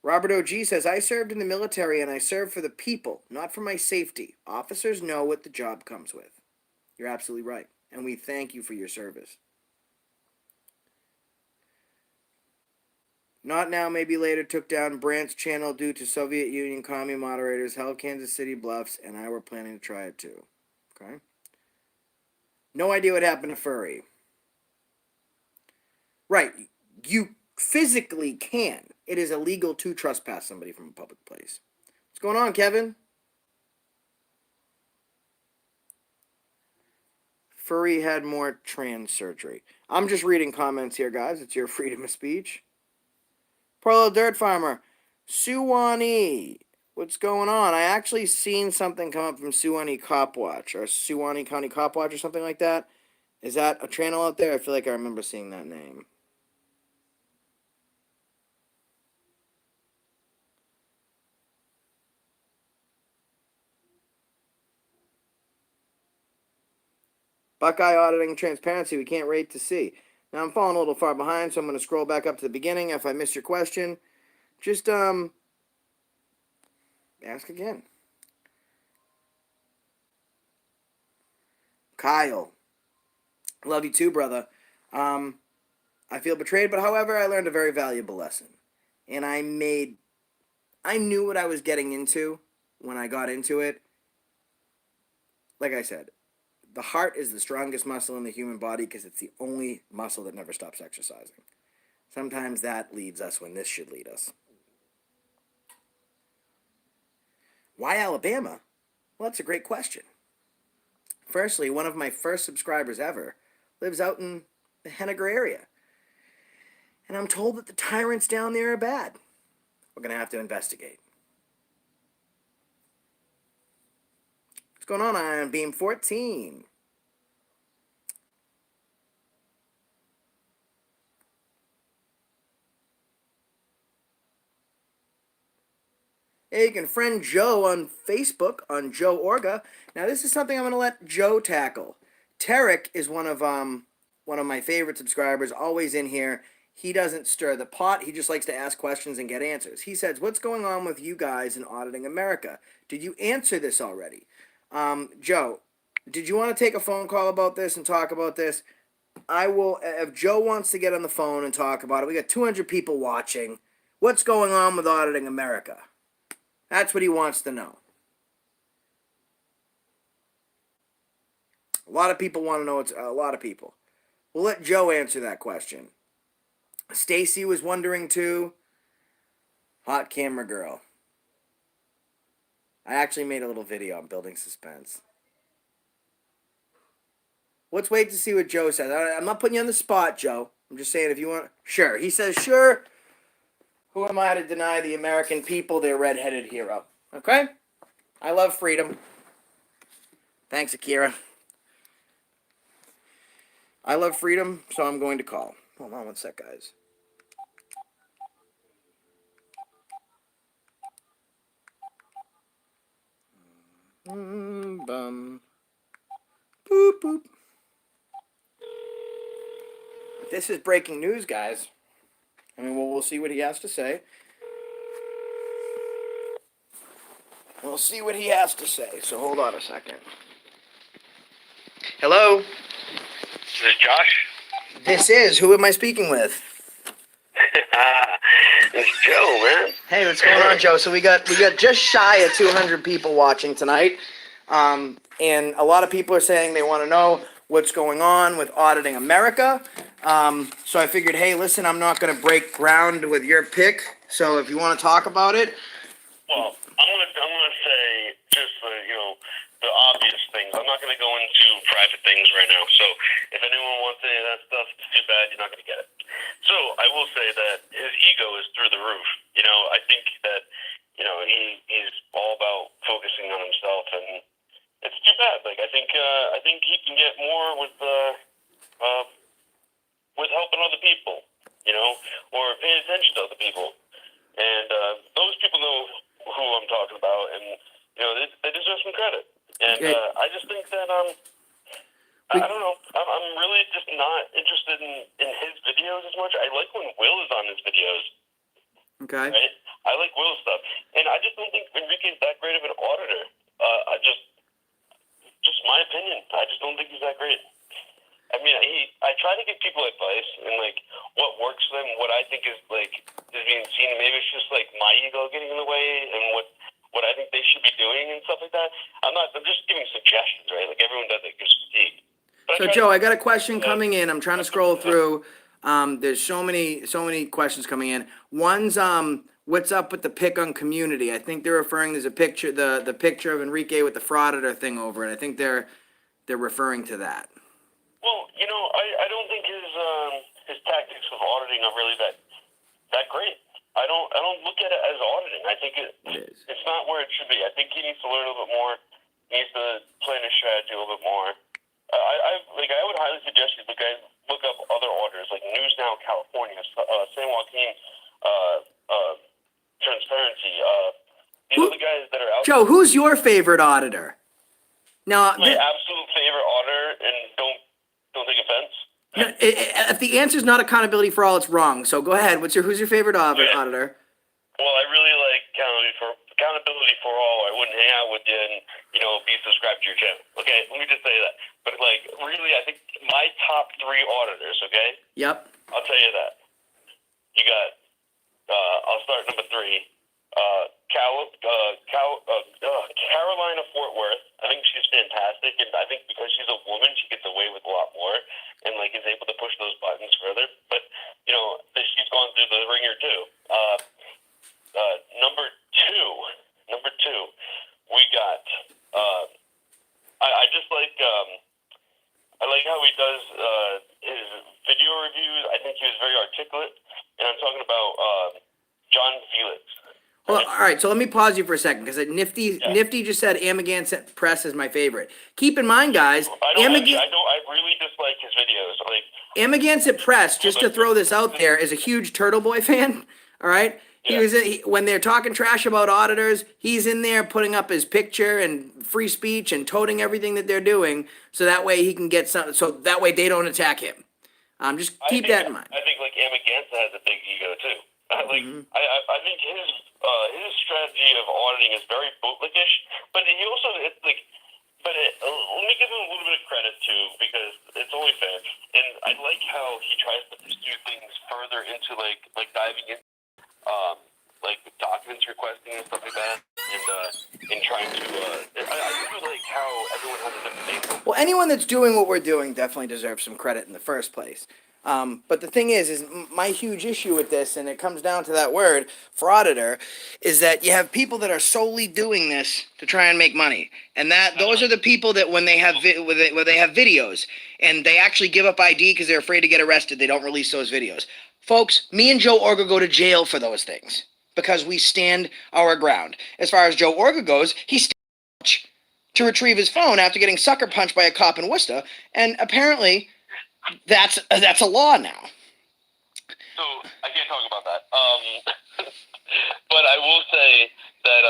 Robert O.G. says, I served in the military and I served for the people, not for my safety. Officers know what the job comes with. You're absolutely right. And we thank you for your service. Not now, maybe later, took down Brandt's channel due to Soviet Union commie moderators, held Kansas City bluffs, and I were planning to try it too. Okay? No idea what happened to Furry. Right. You physically can. It is illegal to trespass somebody from a public place. What's going on, Kevin? Furry had more trans surgery. I'm just reading comments here, guys. It's your freedom of speech. Poor little dirt farmer. Suwannee. What's going on? I actually seen something come up from Suwannee Cop Watch, or Suwannee County Cop Watch, or something like that. Is that a channel out there? I feel like I remember seeing that name. Buckeye auditing transparency, we can't wait to see. Now I'm falling a little far behind, so I'm going to scroll back up to the beginning. If I missed your question, just ask again. Kyle, love you too, brother. I feel betrayed, but however, I learned a very valuable lesson. And I knew what I was getting into when I got into it. Like I said, the heart is the strongest muscle in the human body because it's the only muscle that never stops exercising. Sometimes that leads us when this should lead us. Why Alabama? Well, that's a great question. Firstly, one of my first subscribers ever lives out in the Henniger area. And I'm told that the tyrants down there are bad. We're going to have to investigate. What's going on Beam 14? Hey, you can friend Joe on Facebook, on Joe Orga. Now, this is something I'm going to let Joe tackle. Tarek is one of my favorite subscribers, always in here. He doesn't stir the pot. He just likes to ask questions and get answers. He says, what's going on with you guys in Auditing America? Did you answer this already? Joe, did you want to take a phone call about this and talk about this? I will. If Joe wants to get on the phone and talk about it, we got 200 people watching. What's going on with Auditing America? That's what he wants to know. A lot of people want to know. It's a lot of people. We'll let Joe answer that question. Stacy was wondering too. Hot camera girl. I actually made a little video on building suspense. Let's wait to see what Joe says. I'm not putting you on the spot, Joe. I'm just saying if you want. Sure. He says sure. Who am I to deny the American people their red-headed hero? Okay? I love freedom. Thanks, Akira. I love freedom, so I'm going to call. Hold on one sec, guys. Bum. Boop, boop. This is breaking news, guys. I mean, we'll see what he has to say. We'll see what he has to say. So hold on a second. Hello? Is this Josh? This is. Who am I speaking with? It's Joe, man. Hey, what's going on, Joe? So we got just shy of 200 people watching tonight, and a lot of people are saying they want to know what's going on with Auditing America. So I figured, hey, listen, I'm not going to break ground with your pick. So if you want to talk about it, Well, I'm gonna say just the obvious things. I'm not gonna go into private things right now. So if anyone wants any of that stuff, it's too bad. You're not gonna get it. So I will say that his ego is through the roof. I think that he's all about focusing on himself, and it's too bad. Like I think he can get more with helping other people. Or paying attention to other people. And those people know who I'm talking about, and they deserve some credit. And Okay. I just think that I don't know. I'm really just not interested in his videos as much. I like when Will is on his videos. okay. Right? I like Will's stuff, and I just don't think Enrique's that great of an auditor. Just my opinion. I just don't think he's that great. I mean, I try to give people advice and like what works for them, what I think is being seen. Maybe it's just like my ego getting in the way and what I think they should be doing and stuff like that. I'm just giving suggestions, right? Like everyone does it, gives critique. So Joe, I got a question coming in. I'm trying to scroll through. There's so many questions coming in. One's what's up with the pick on community? I think they're referring. There's a picture, the picture of Enrique with the frauditor thing over it. I think they're referring to that. Well, I don't think his tactics of auditing are really that great. I don't look at it as auditing. I think It is. it's not where it should be. I think he needs to learn a little bit more. He needs to plan his strategy a little bit more. I would highly suggest you look up other auditors like News Now California, San Joaquin, Transparency. These are the guys that are out. Joe, who's your favorite auditor? Now, My absolute favorite auditor, and don't take offense. if the answer is not accountability for all, it's wrong. So go ahead. Who's your favorite auditor? Well, I really like accountability for all. I wouldn't hang out with you and be subscribed to your channel. Okay, let me just say that. But really, I think my top 3 auditors. Okay, Yep. I'll tell you that. You got. I'll start number 3. Carolina Fort Worth. I think she's fantastic, and I think because she's a woman, she gets away with a lot more, and is able to push those buttons further. But she's gone through the ringer too. Number two, we got. I just like. I like how he does his video reviews. I think he was very articulate, and I'm talking about John Felix. Well, all right. So let me pause you for a second because Nifty just said Amagansett Press is my favorite. Keep in mind, guys, I really dislike his videos. Amagansett Press. Just to throw this out there, is a huge Turtle Boy fan. All right. When they're talking trash about auditors, he's in there putting up his picture and free speech and toting everything that they're doing, so that way he can get some. So that way they don't attack him. Just keep that in mind. I think Amagansett has a big ego too. I think his strategy of auditing is very bootlickish, but he also But let me give him a little bit of credit too, because it's only fair. And I like how he tries to pursue things further into like diving in, like documents requesting and stuff like that, and trying to. I do like how everyone has a different name. Well, anyone that's doing what we're doing definitely deserves some credit in the first place. But the thing is my huge issue with this, and it comes down to that word, frauditor, is that you have people that are solely doing this to try and make money, and that those are the people that when they have where they have videos and they actually give up ID because they're afraid to get arrested, they don't release those videos. Folks, me and Joe Orga go to jail for those things because we stand our ground. As far as Joe Orga goes, he's to retrieve his phone after getting sucker punched by a cop in Worcester, and apparently that's a law now. So I can't talk about that. But I will say that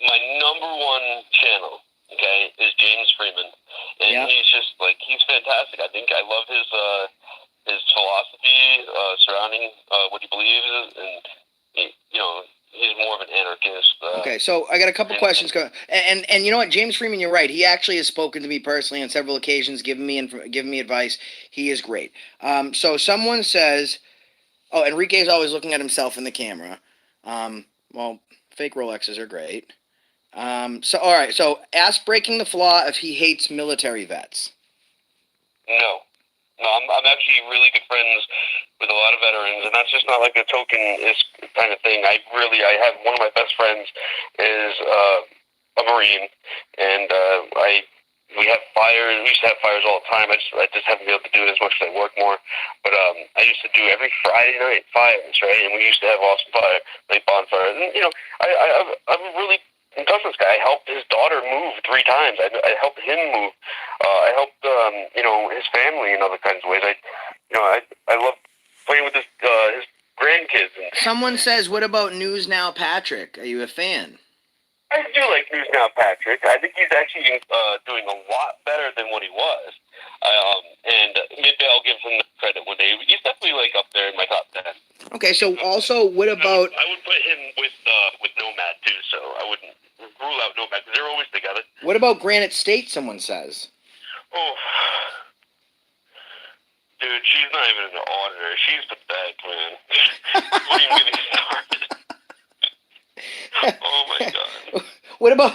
my number one channel, okay, is James Freeman, and he's just like he's fantastic. I think I love his philosophy surrounding what he believes, and he's more of an anarchist. Okay, so I got a couple questions going, and you know what, James Freeman, you're right. He actually has spoken to me personally on several occasions, giving me advice. He is great. So someone says, oh, Enrique's always looking at himself in the camera. Well, fake Rolexes are great. So all right, so ask Breaking the Flaw if he hates military vets. No, I'm actually really good friends with a lot of veterans, and that's just not like a token-ish kind of thing. I have one of my best friends is a Marine, and we have fires. We used to have fires all the time. I just haven't been able to do it as much as I work more. But I used to do every Friday night fires, right? And we used to have awesome bonfires. And I'm a really industrious guy. I helped his daughter move 3 times. I helped him move. I helped his family in other kinds of ways. I love playing with his grandkids. And someone says, what about News Now Patrick? Are you a fan? I do like News Now Patrick. I think he's actually doing a lot better than what he was. And maybe I'll give him the credit one day. He's definitely up there in my top 10. Okay, so also, what about... I would put him with Nomad too, so I wouldn't rule out Nomad because they're always together. What about Granite State, someone says? Oh, dude, she's not even an auditor. She's pathetic, man. What even getting started? Oh my god. What about...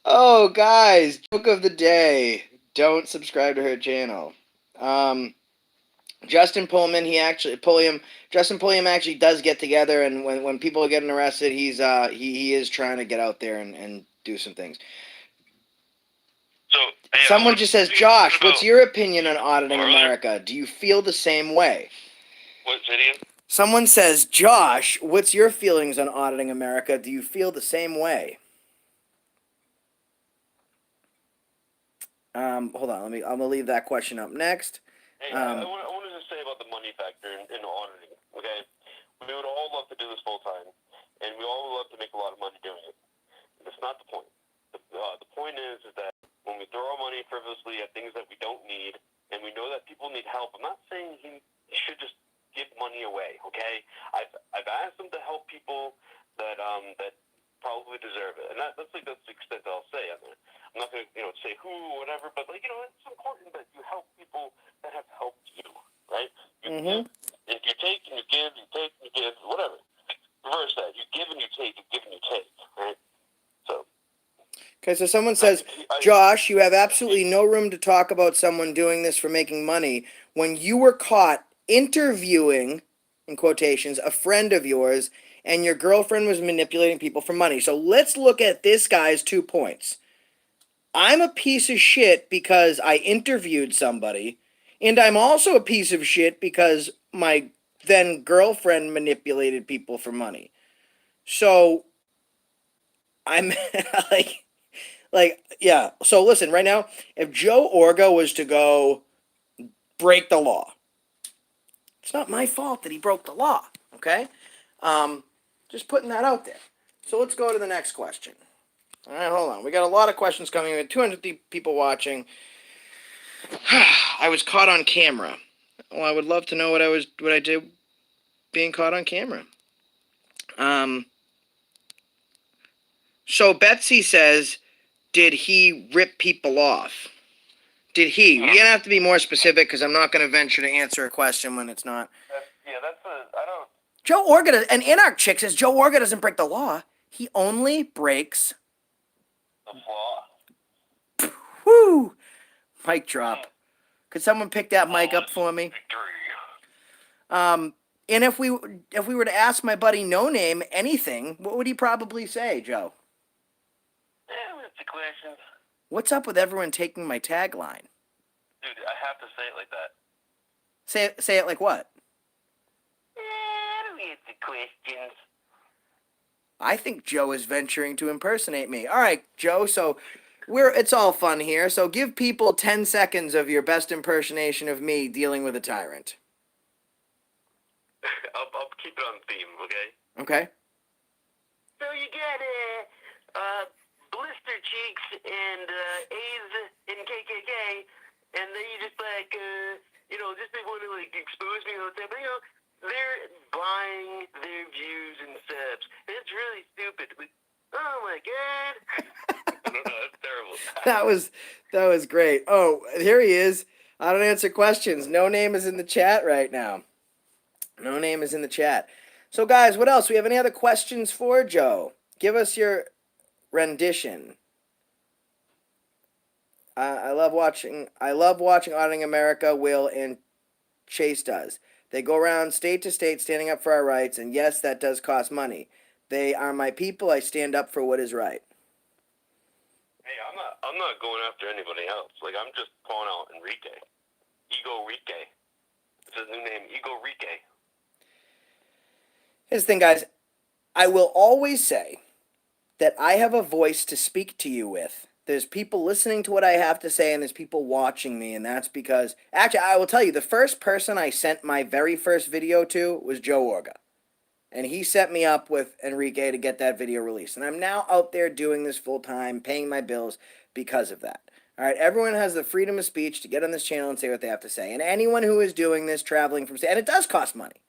Oh, guys, joke of the day. Don't subscribe to her channel. Justin Pulliam actually does get together, and when people are getting arrested, he is trying to get out there and do some things. So someone just says, Josh, what's your opinion on auditing America? Do you feel the same way? What video? Someone says, Josh, what's your feelings on auditing America? Do you feel the same way? Hold on, I'm gonna leave that question up next. Hey, I wanted to say about the money factor in auditing. Okay, we would all love to do this full time, and we all would love to make a lot of money doing it. That's not the point. The point is that when we throw our money frivolously at things that we don't need, and we know that people need help. I'm not saying he should just give money away. Okay, I've asked him to help people that probably deserve it, and that's the extent that I'll say on it. I'm not going to say who or whatever, but it's important that you help people that have helped you, right? You give, if you take and you give, you take and you give, whatever. Reverse that. You give and you take, you give and you take, right? So. Okay, so someone says, Josh, you have absolutely no room to talk about someone doing this for making money when you were caught interviewing, in quotations, a friend of yours, and your girlfriend was manipulating people for money. So let's look at this guy's 2 points. I'm a piece of shit because I interviewed somebody, and I'm also a piece of shit because my then girlfriend manipulated people for money. So I'm yeah. So listen, right now, if Joe Orga was to go break the law, it's not my fault that he broke the law, okay? Just putting that out there. So let's go to the next question. All right, hold on. We got a lot of questions coming in. 200 people watching. I was caught on camera. Well, I would love to know what I did being caught on camera. So Betsy says, did he rip people off? Did he? You're going to have to be more specific because I'm not going to venture to answer a question when it's not. I don't. Joe Orga, an Anarch chick says Joe Orga doesn't break the law. He only breaks. The flaw. Whoo! Mic drop. Could someone pick that mic up for me? Victory. And if we were to ask my buddy No Name anything, what would he probably say, Joe? That's the question. What's up with everyone taking my tagline? Dude, I have to say it like that. Say it like what? That's the questions. I think Joe is venturing to impersonate me. All right, Joe. So it's all fun here. So give people 10 seconds of your best impersonation of me dealing with a tyrant. I'll keep it on theme, okay? Okay. So you got blister cheeks and A's and KKK, and then you just like just they want to like expose me all the time. But they're buying their views and subs. It's really stupid. Oh my god. That's terrible. That was great. Oh, here he is. I don't answer questions. No Name is in the chat right now. No Name is in the chat. So guys, what else? We have any other questions for Joe? Give us your rendition. I love watching Auditing America. Will and Chase does. They go around state to state standing up for our rights, and yes, that does cost money. They are my people. I stand up for what is right. Hey, I'm not going after anybody else. Like, I'm just calling out Enrique. Ego Rique. It's his new name, Ego Rique. Here's the thing, guys. I will always say that I have a voice to speak to you with. There's people listening to what I have to say, and there's people watching me, and that's because... Actually, I will tell you, the first person I sent my very first video to was Joe Orga. And he set me up with Enrique to get that video released. And I'm now out there doing this full-time, paying my bills because of that. All right, everyone has the freedom of speech to get on this channel and say what they have to say. And anyone who is doing this, traveling from... And it does cost money.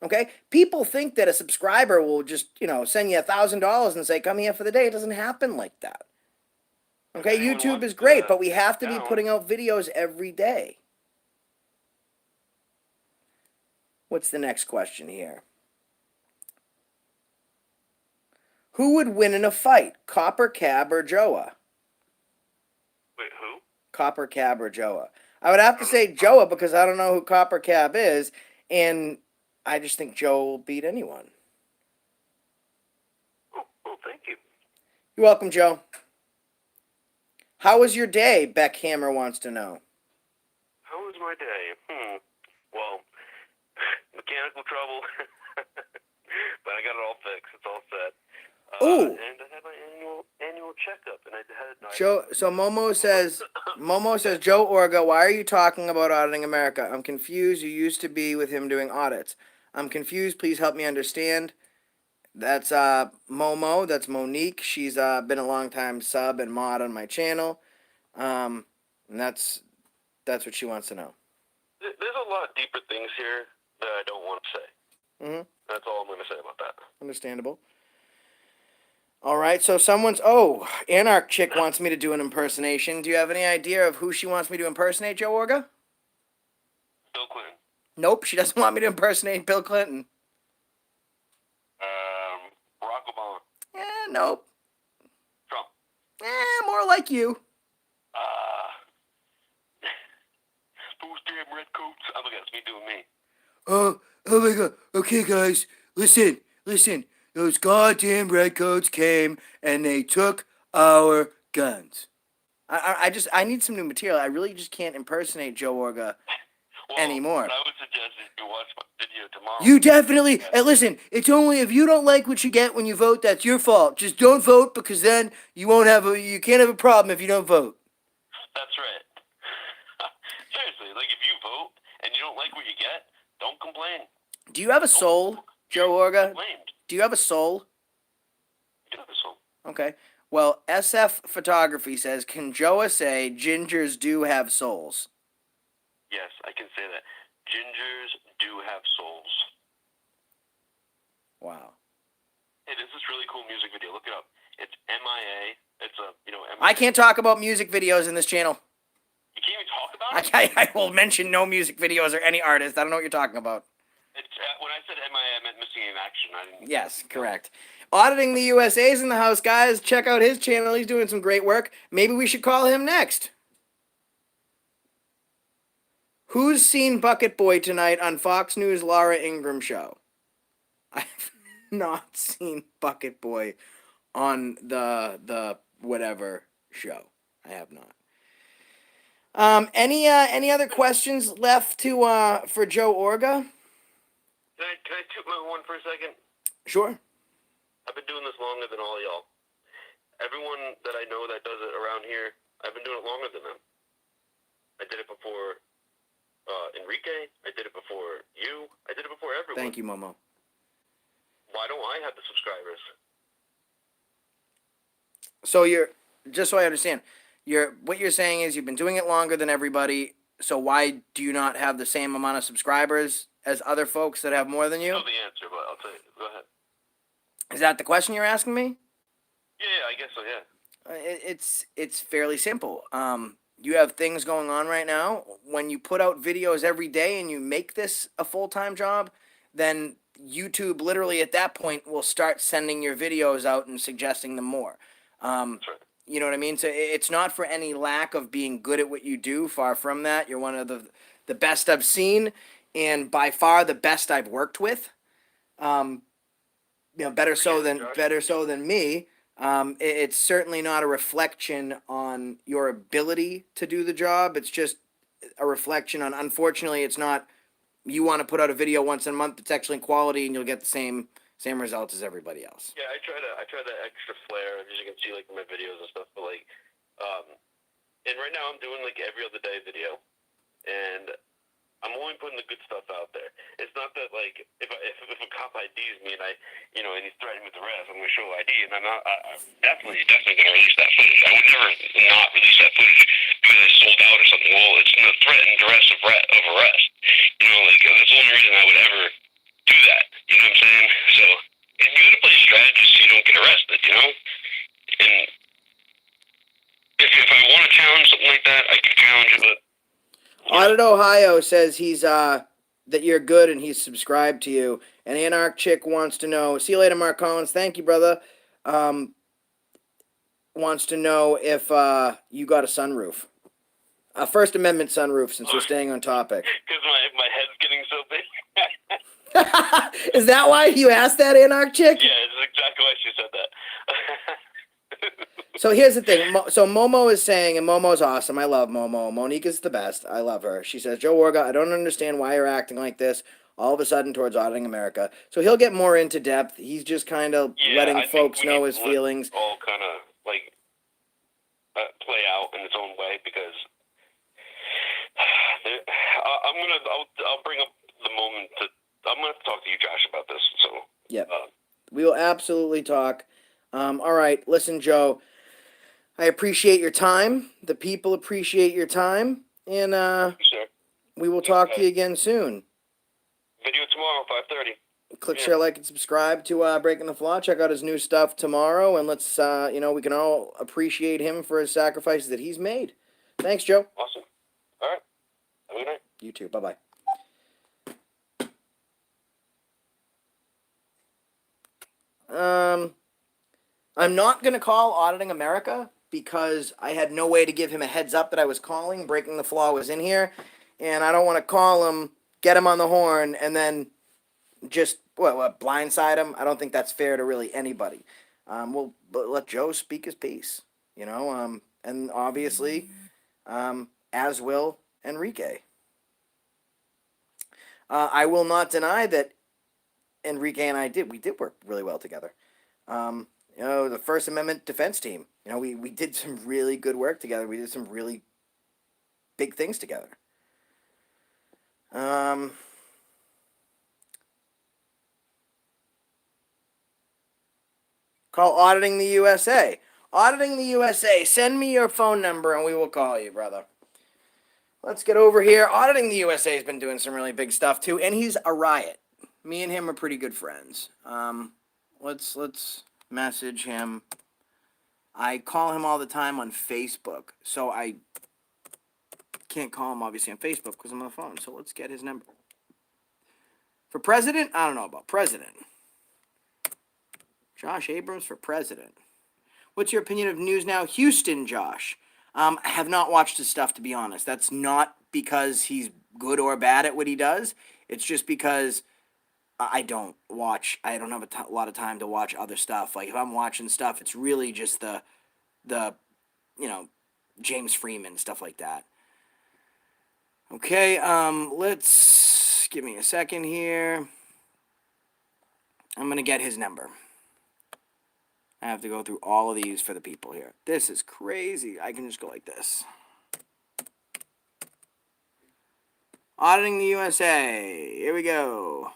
Okay? People think that a subscriber will just, send you $1,000 and say, come here for the day. It doesn't happen like that. Okay, YouTube is great, but we have to be putting out videos every day. What's the next question here? Who would win in a fight, Copper Cab or Joa? Wait, who? Copper Cab or Joa? I would have to say Joa because I don't know who Copper Cab is, and I just think Joe will beat anyone. Oh, thank you. You're welcome, Joe. How was your day? Beck Hammer wants to know. How was my day? Well, mechanical trouble, but I got it all fixed. It's all set. Ooh. And I had my annual checkup, and I had. Joe. So Momo says, Joe Orga, why are you talking about Auditing America? I'm confused. You used to be with him doing audits. I'm confused. Please help me understand. That's Momo. That's Monique. She's been a long time sub and mod on my channel. And that's what she wants to know. There's a lot deeper things here that I don't want to say. Mm-hmm. That's all I'm going to say about that. Understandable. All right, so Anarch Chick wants me to do an impersonation. Do you have any idea of who she wants me to impersonate, Joe Orga? Bill Clinton. Nope, she doesn't want me to impersonate Bill Clinton. Barack Obama. Nope. Trump. More like you. Those damn red coats. Oh my God, it's me doing me. Oh my God. Okay, guys, listen. Those goddamn redcoats came and they took our guns. I need some new material. I really just can't impersonate Joe Orga anymore. I would suggest that you watch my video tomorrow. You definitely, and listen, it's only if you don't like what you get when you vote, that's your fault. Just don't vote because then you can't have a problem if you don't vote. That's right. Seriously, like if you vote and you don't like what you get, don't complain. Do you have a soul, Joe Orga? Do you have a soul? I do have a soul. Okay. Well, SF Photography says, can Joa say gingers do have souls? Yes, I can say that. Gingers do have souls. Wow. Hey, there's this really cool music video. Look it up. It's MIA. It's a MIA. I can't talk about music videos in this channel. You can't even talk about it. I will mention no music videos or any artist. I don't know what you're talking about. It's when I said MIA, I meant missing in action. I didn't. Yes, correct. Auditing the USA's in the house, guys. Check out his channel. He's doing some great work. Maybe we should call him next. Who's seen Bucket Boy tonight on Fox News' Laura Ingraham show? I've not seen Bucket Boy on the whatever show. I have not. Any other questions left to for Joe Orga? Can I toot my horn for a second? Sure. I've been doing this longer than all y'all. Everyone that I know that does it around here, I've been doing it longer than them. I did it before Enrique. I did it before you. I did it before everyone. Thank you, Momo. Why don't I have the subscribers? So just so I understand, what you're saying is you've been doing it longer than everybody. So why do you not have the same amount of subscribers as other folks that have more than I you? know the answer, but I'll tell you. Go ahead. Is that the question you're asking me? Yeah, I guess so. Yeah. It's fairly simple. You have things going on right now. When you put out videos every day and you make this a full-time job, then YouTube literally at that point will start sending your videos out and suggesting them more. That's right. You know what I mean? So it's not for any lack of being good at what you do. Far from that. You're one of the best I've seen, and by far the best I've worked with. Better so than me. It's certainly not a reflection on your ability to do the job. It's just a reflection on. Unfortunately, it's not. You want to put out a video once a month that's excellent quality, and you'll get the same results as everybody else. Yeah, I try that extra flair, as you can see, like in my videos and stuff. But like, and right now I'm doing like every other day video, and I'm only putting the good stuff out there. It's not that like if a cop IDs me and and he's threatening with arrest, I'm gonna show ID, and I'm definitely gonna release that footage. I would never not release that footage because I sold out or something. Well, it's in the threat and duress of arrest. That's the only reason I would ever do that. You know what I'm saying? So, and you gotta play strategy so you don't get arrested. And if I want to challenge something like that, I can challenge it, but. Audit Ohio says he's that you're good and he's subscribed to you. And Anarch Chick wants to know. See you later, Mark Collins. Thank you, brother. Wants to know if you got a sunroof, a First Amendment sunroof, since we're staying on topic. Because my head's getting so big. Is that why you asked that, Anarch Chick? Yeah, it's exactly why she said that. So here's the thing. So Momo is saying, and Momo's awesome. I love Momo. Monique is the best. I love her. She says, Joe Orga, I don't understand why you're acting like this all of a sudden towards Auditing America. So he'll get more into depth. He's just kind of letting folks know his feelings. All kind of like play out in its own way, because I'll bring up the moment I'm gonna have to talk to you, Josh, about this. So yeah, we will absolutely talk. All right, listen, Joe. I appreciate your time. The people appreciate your time, and sure. We will talk to you again soon. Video tomorrow, 5:30. Click, share, like, and subscribe to Breaking the Flaw. Check out his new stuff tomorrow, and let's we can all appreciate him for his sacrifices that he's made. Thanks, Joe. Awesome. All right. Have a good night. You too. Bye-bye. I'm not going to call Auditing America because I had no way to give him a heads up that I was calling. Breaking the Flaw was in here, and I don't want to call him, get him on the horn, and then just blindside him. I don't think that's fair to really anybody. We'll let Joe speak his piece, and obviously, as will Enrique. I will not deny that Enrique and I did work really well together. The First Amendment defense team, we did some really good work together. We did some really big things together. Call Auditing the USA. Auditing the USA, send me your phone number and we will call you, brother. Let's get over here. Auditing the USA has been doing some really big stuff too, and he's a riot. Me and him are pretty good friends. Let's message him I call him all the time on Facebook, so I can't call him obviously on Facebook because I'm on the phone. So let's get his number. For president? I don't know about president. Josh Abrams for president. What's your opinion of News Now Houston, Josh? I have not watched his stuff, to be honest. That's not because he's good or bad at what he does. It's just because I don't have a lot of time to watch other stuff. Like, if I'm watching stuff, it's really just the James Freeman, stuff like that. Okay, let's give me a second here. I'm going to get his number. I have to go through all of these for the people here. This is crazy. I can just go like this. Auditing the USA. Here we go.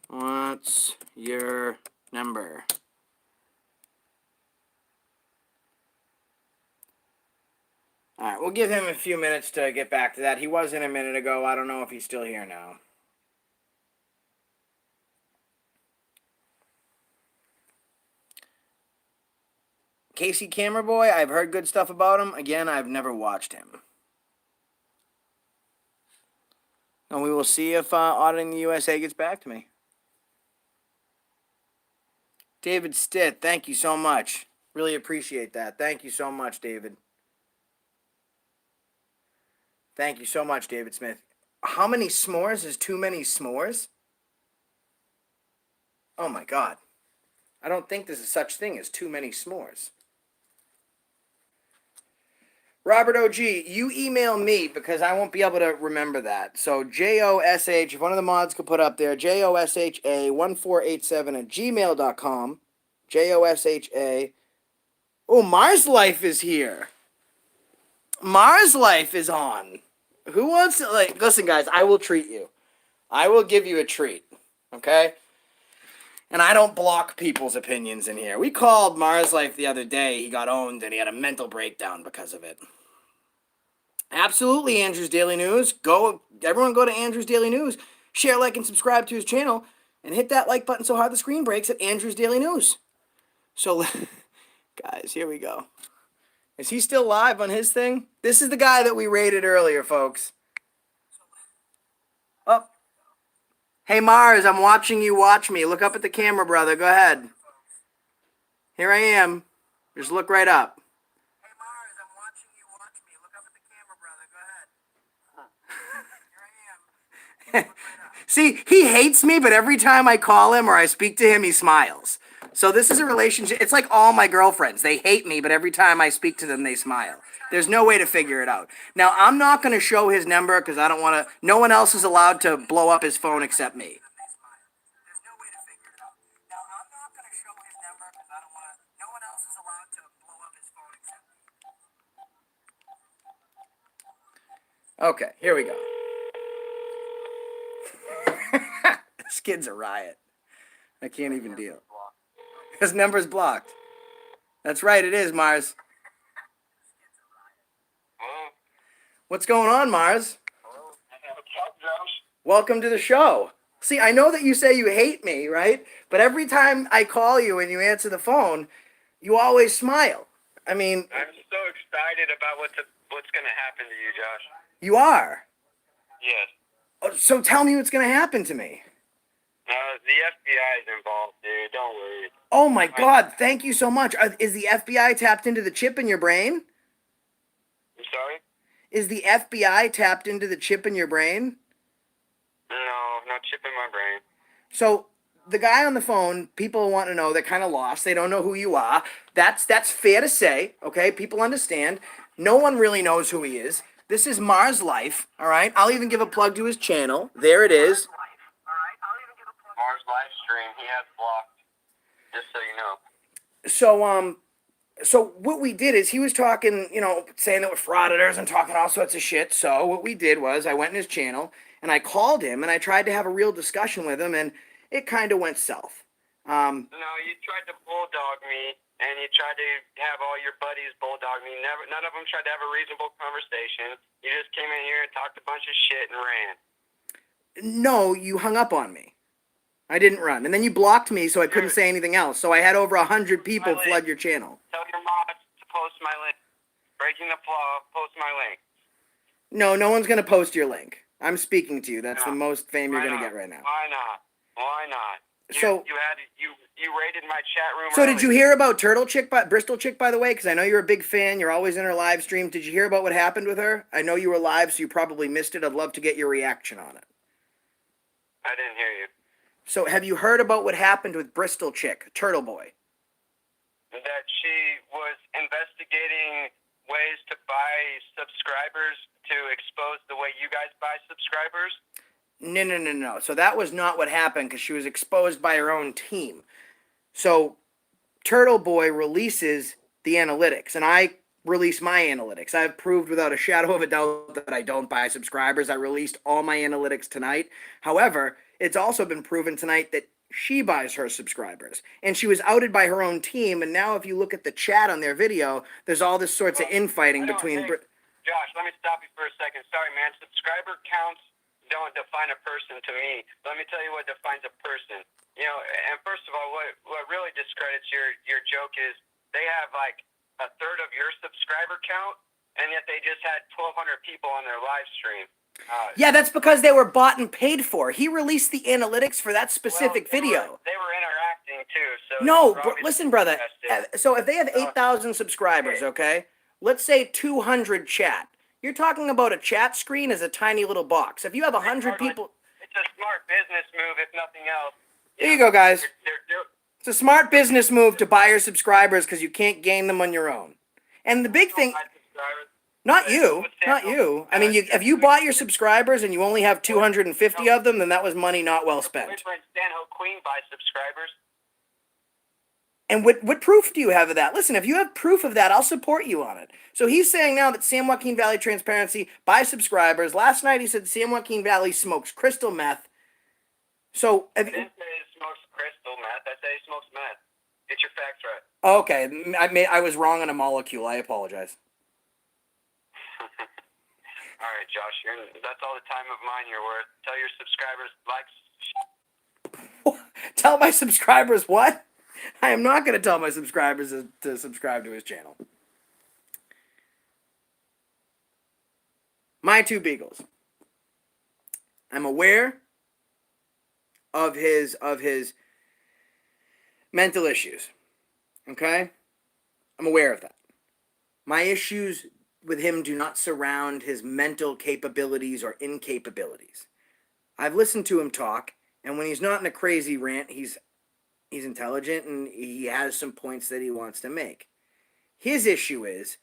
What's your number? All right, we'll give him a few minutes to get back to that. He was in a minute ago. I don't know if he's still here now. Casey Camera Boy, I've heard good stuff about him. Again, I've never watched him. And we will see if Auditing the USA gets back to me. David Stitt, thank you so much. Really appreciate that. Thank you so much, David. Thank you so much, David Smith. How many s'mores is too many s'mores? Oh my God. I don't think there's a such thing as too many s'mores. Robert OG, you email me because I won't be able to remember that. So JOSH, if one of the mods could put up there, JOSHA1487@gmail.com. JOSHA. Oh, Mars Life is here. Mars Life is on. Who wants to, listen, guys, I will treat you. I will give you a treat. Okay? And I don't block people's opinions in here. We called Mars Life the other day. He got owned and he had a mental breakdown because of it. Absolutely, Andrew's Daily News. Everyone go to Andrew's Daily News. Share, like, and subscribe to his channel. And hit that like button so hard the screen breaks at Andrew's Daily News. So, guys, here we go. Is he still live on his thing? This is the guy that we rated earlier, folks. Oh. Hey, Mars, I'm watching you watch me. Look up at the camera, brother. Go ahead. Here I am. Just look right up. Hey, Mars, I'm watching you watch me. Look up at the camera, brother. Go ahead. Here I am. See, he hates me, but every time I call him or I speak to him, he smiles. So this is a relationship. It's like all my girlfriends. They hate me, but every time I speak to them, they smile. There's no way to figure it out. Now, I'm not going to show his number because I don't want to. No one else is allowed to blow up his phone except me. Okay, here we go. This kid's a riot. I can't even deal. His number's blocked. That's right, it is, Mars. What's going on, Mars? Welcome to the show. See, I know that you say you hate me, right? But every time I call you and you answer the phone, you always smile. I mean... I'm so excited about what's going to happen to you, Josh. You are? Yes. Oh, so tell me what's going to happen to me. The FBI is involved, dude. Don't worry. Oh, my God. Thank you so much. Is the FBI tapped into the chip in your brain? I'm sorry? Is the FBI tapped into the chip in your brain? No chip in my brain. So the guy on the phone, people want to know, they're kind of lost. They don't know who you are. That's fair to say, okay? People understand. No one really knows who he is. This is Mars Life, all right? I'll even give a plug to his channel. There it is. Mars live stream, he has blocked, just so you know. So what we did is he was talking, saying that we're frauditors and talking all sorts of shit. So what we did was I went in his channel and I called him and I tried to have a real discussion with him and it kind of went south. No, you tried to bulldog me, and you tried to have all your buddies bulldog me. None of them tried to have a reasonable conversation. You just came in here and talked a bunch of shit and ran. No, you hung up on me. I didn't run. And then you blocked me, so I couldn't say anything else. So I had over 100 people flood your channel. Tell your mods to post my link. Breaking the flaw, post my link. No, no one's going to post your link. I'm speaking to you. That's the No. most fame you're Why going to not? get right now. Why not? Why not? You raided my chat room. So early. did you hear about Bristol chick, by the way? Because I know you're a big fan. You're always in her live stream. Did you hear about what happened with her? I know you were live, so you probably missed it. I'd love to get your reaction on it. I didn't hear you. So have you heard about what happened with Bristol chick, Turtle Boy? That she was investigating ways to buy subscribers to expose the way you guys buy subscribers. No. So that was not what happened because she was exposed by her own team. So Turtle Boy releases the analytics, and I release my analytics. I've proved without a shadow of a doubt that I don't buy subscribers. I released all my analytics tonight. However, it's also been proven tonight that she buys her subscribers, and she was outed by her own team. And now if you look at the chat on their video, there's all this sorts of infighting between... Josh, let me stop you for a second. Sorry, man. Subscriber counts don't define a person to me. Let me tell you what defines a person. You know, and first of all, what really discredits your joke is they have like a third of your subscriber count, and yet they just had 1,200 people on their live stream. Yeah, that's because they were bought and paid for. He released the analytics for that specific video. They were interacting too. So No, listen, brother. So if they have 8,000 subscribers, okay, let's say 200 chat. You're talking about a chat screen as a tiny little box. If you have 100 people... It's a smart business move, if nothing else. There you go, guys. It's a smart business move to buy your subscribers because you can't gain them on your own. And the big thing... Not you. I mean, if you bought your subscribers and you only have 250 of them, then that was money not well spent. Stanhope Queen buys subscribers. And what proof do you have of that? Listen, if you have proof of that, I'll support you on it. So he's saying now that San Joaquin Valley Transparency buys subscribers. Last night he said San Joaquin Valley smokes crystal meth. So I didn't say he smokes crystal meth. I say he smokes meth. Get your facts right. Okay, I was wrong on a molecule. I apologize. All right, Josh, that's all the time of mine you're worth. Tell your subscribers, Tell my subscribers what? I am not going to tell my subscribers to subscribe to his channel. My two beagles. I'm aware of his mental issues. Okay? I'm aware of that. My issues with him do not surround his mental capabilities or incapabilities. I've listened to him talk, and when he's not in a crazy rant, he's intelligent and he has some points that he wants to make. His issue is,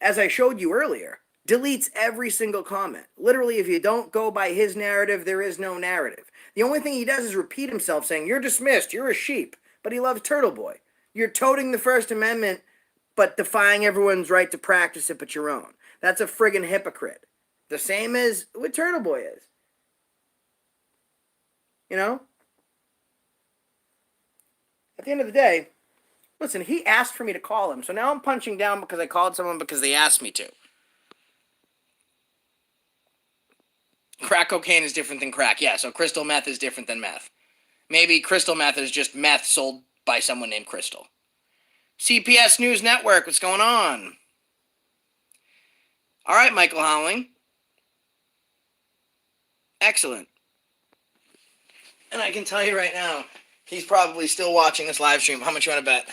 as I showed you earlier, deletes every single comment. Literally, if you don't go by his narrative, there is no narrative. The only thing he does is repeat himself saying, "You're dismissed, you're a sheep," but he loves Turtle Boy. You're toting the First Amendment, but defying everyone's right to practice it but your own. That's a friggin' hypocrite. The same as what Turtle Boy is. You know? At the end of the day, listen, he asked for me to call him, so now I'm punching down because I called someone because they asked me to. Crack cocaine is different than crack. Yeah, so crystal meth is different than meth. Maybe crystal meth is just meth sold by someone named Crystal. CPS News Network, what's going on? All right, Michael Howling. Excellent. And I can tell you right now, he's probably still watching this live stream. How much you want to bet?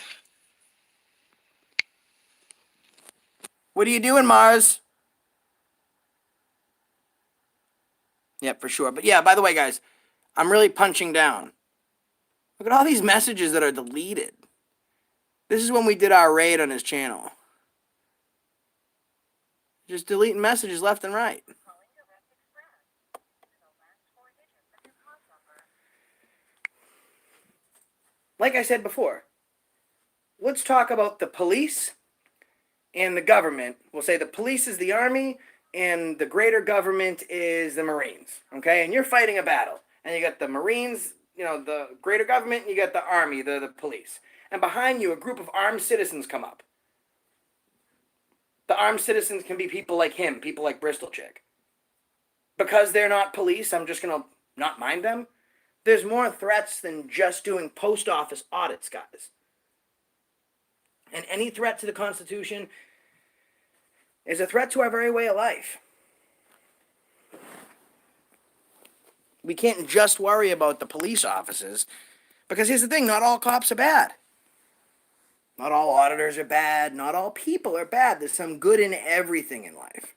What are you doing, Mars? Yep, for sure. But yeah, by the way, guys, I'm really punching down. Look at all these messages that are deleted. This is when we did our raid on his channel. Just deleting messages left and right. Like I said before, let's talk about the police and the government. We'll say the police is the army and the greater government is the Marines. Okay? And you're fighting a battle. And you got the Marines the greater government, and you got the army, the police. And behind you, a group of armed citizens come up. The armed citizens can be people like him, people like Bristol Chick. Because they're not police, I'm just going to not mind them. There's more threats than just doing post office audits, guys. And any threat to the Constitution is a threat to our very way of life. We can't just worry about the police officers, because here's the thing, not all cops are bad. Not all auditors are bad. Not all people are bad. There's some good in everything in life.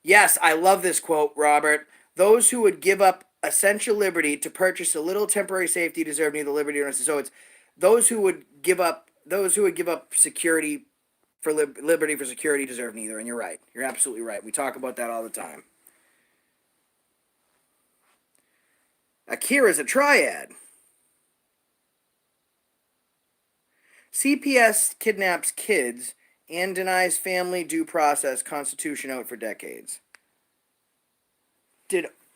Yes, I love this quote, Robert. Those who would give up essential liberty to purchase a little temporary safety deserve neither liberty nor necessity. So it's those who would give up security for liberty for security deserve neither. And you're right. You're absolutely right. We talk about that all the time. Akira's a triad. CPS kidnaps kids and denies family due process. Constitution out for decades.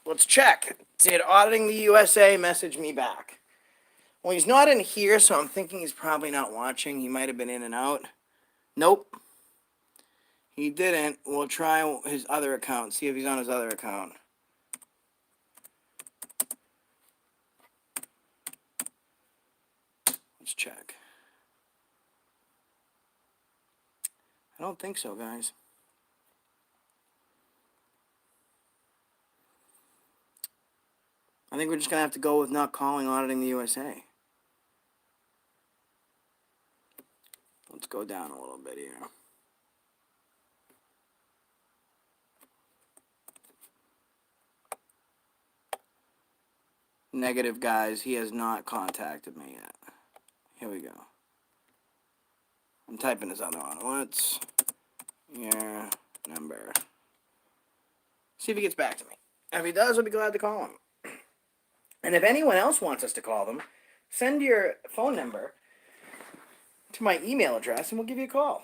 Let's check. Did Auditing the USA message me back? Well, he's not in here, so I'm thinking he's probably not watching. He might have been in and out. Nope. He didn't. We'll try his other account. See if he's on his other account. Let's check. I don't think so, guys. I think we're just going to have to go with not calling Auditing the USA. Let's go down a little bit here. Negative, guys. He has not contacted me yet. Here we go. I'm typing his other one. What's your number? See if he gets back to me. If he does, I'll be glad to call him. And if anyone else wants us to call them, send your phone number to my email address and we'll give you a call.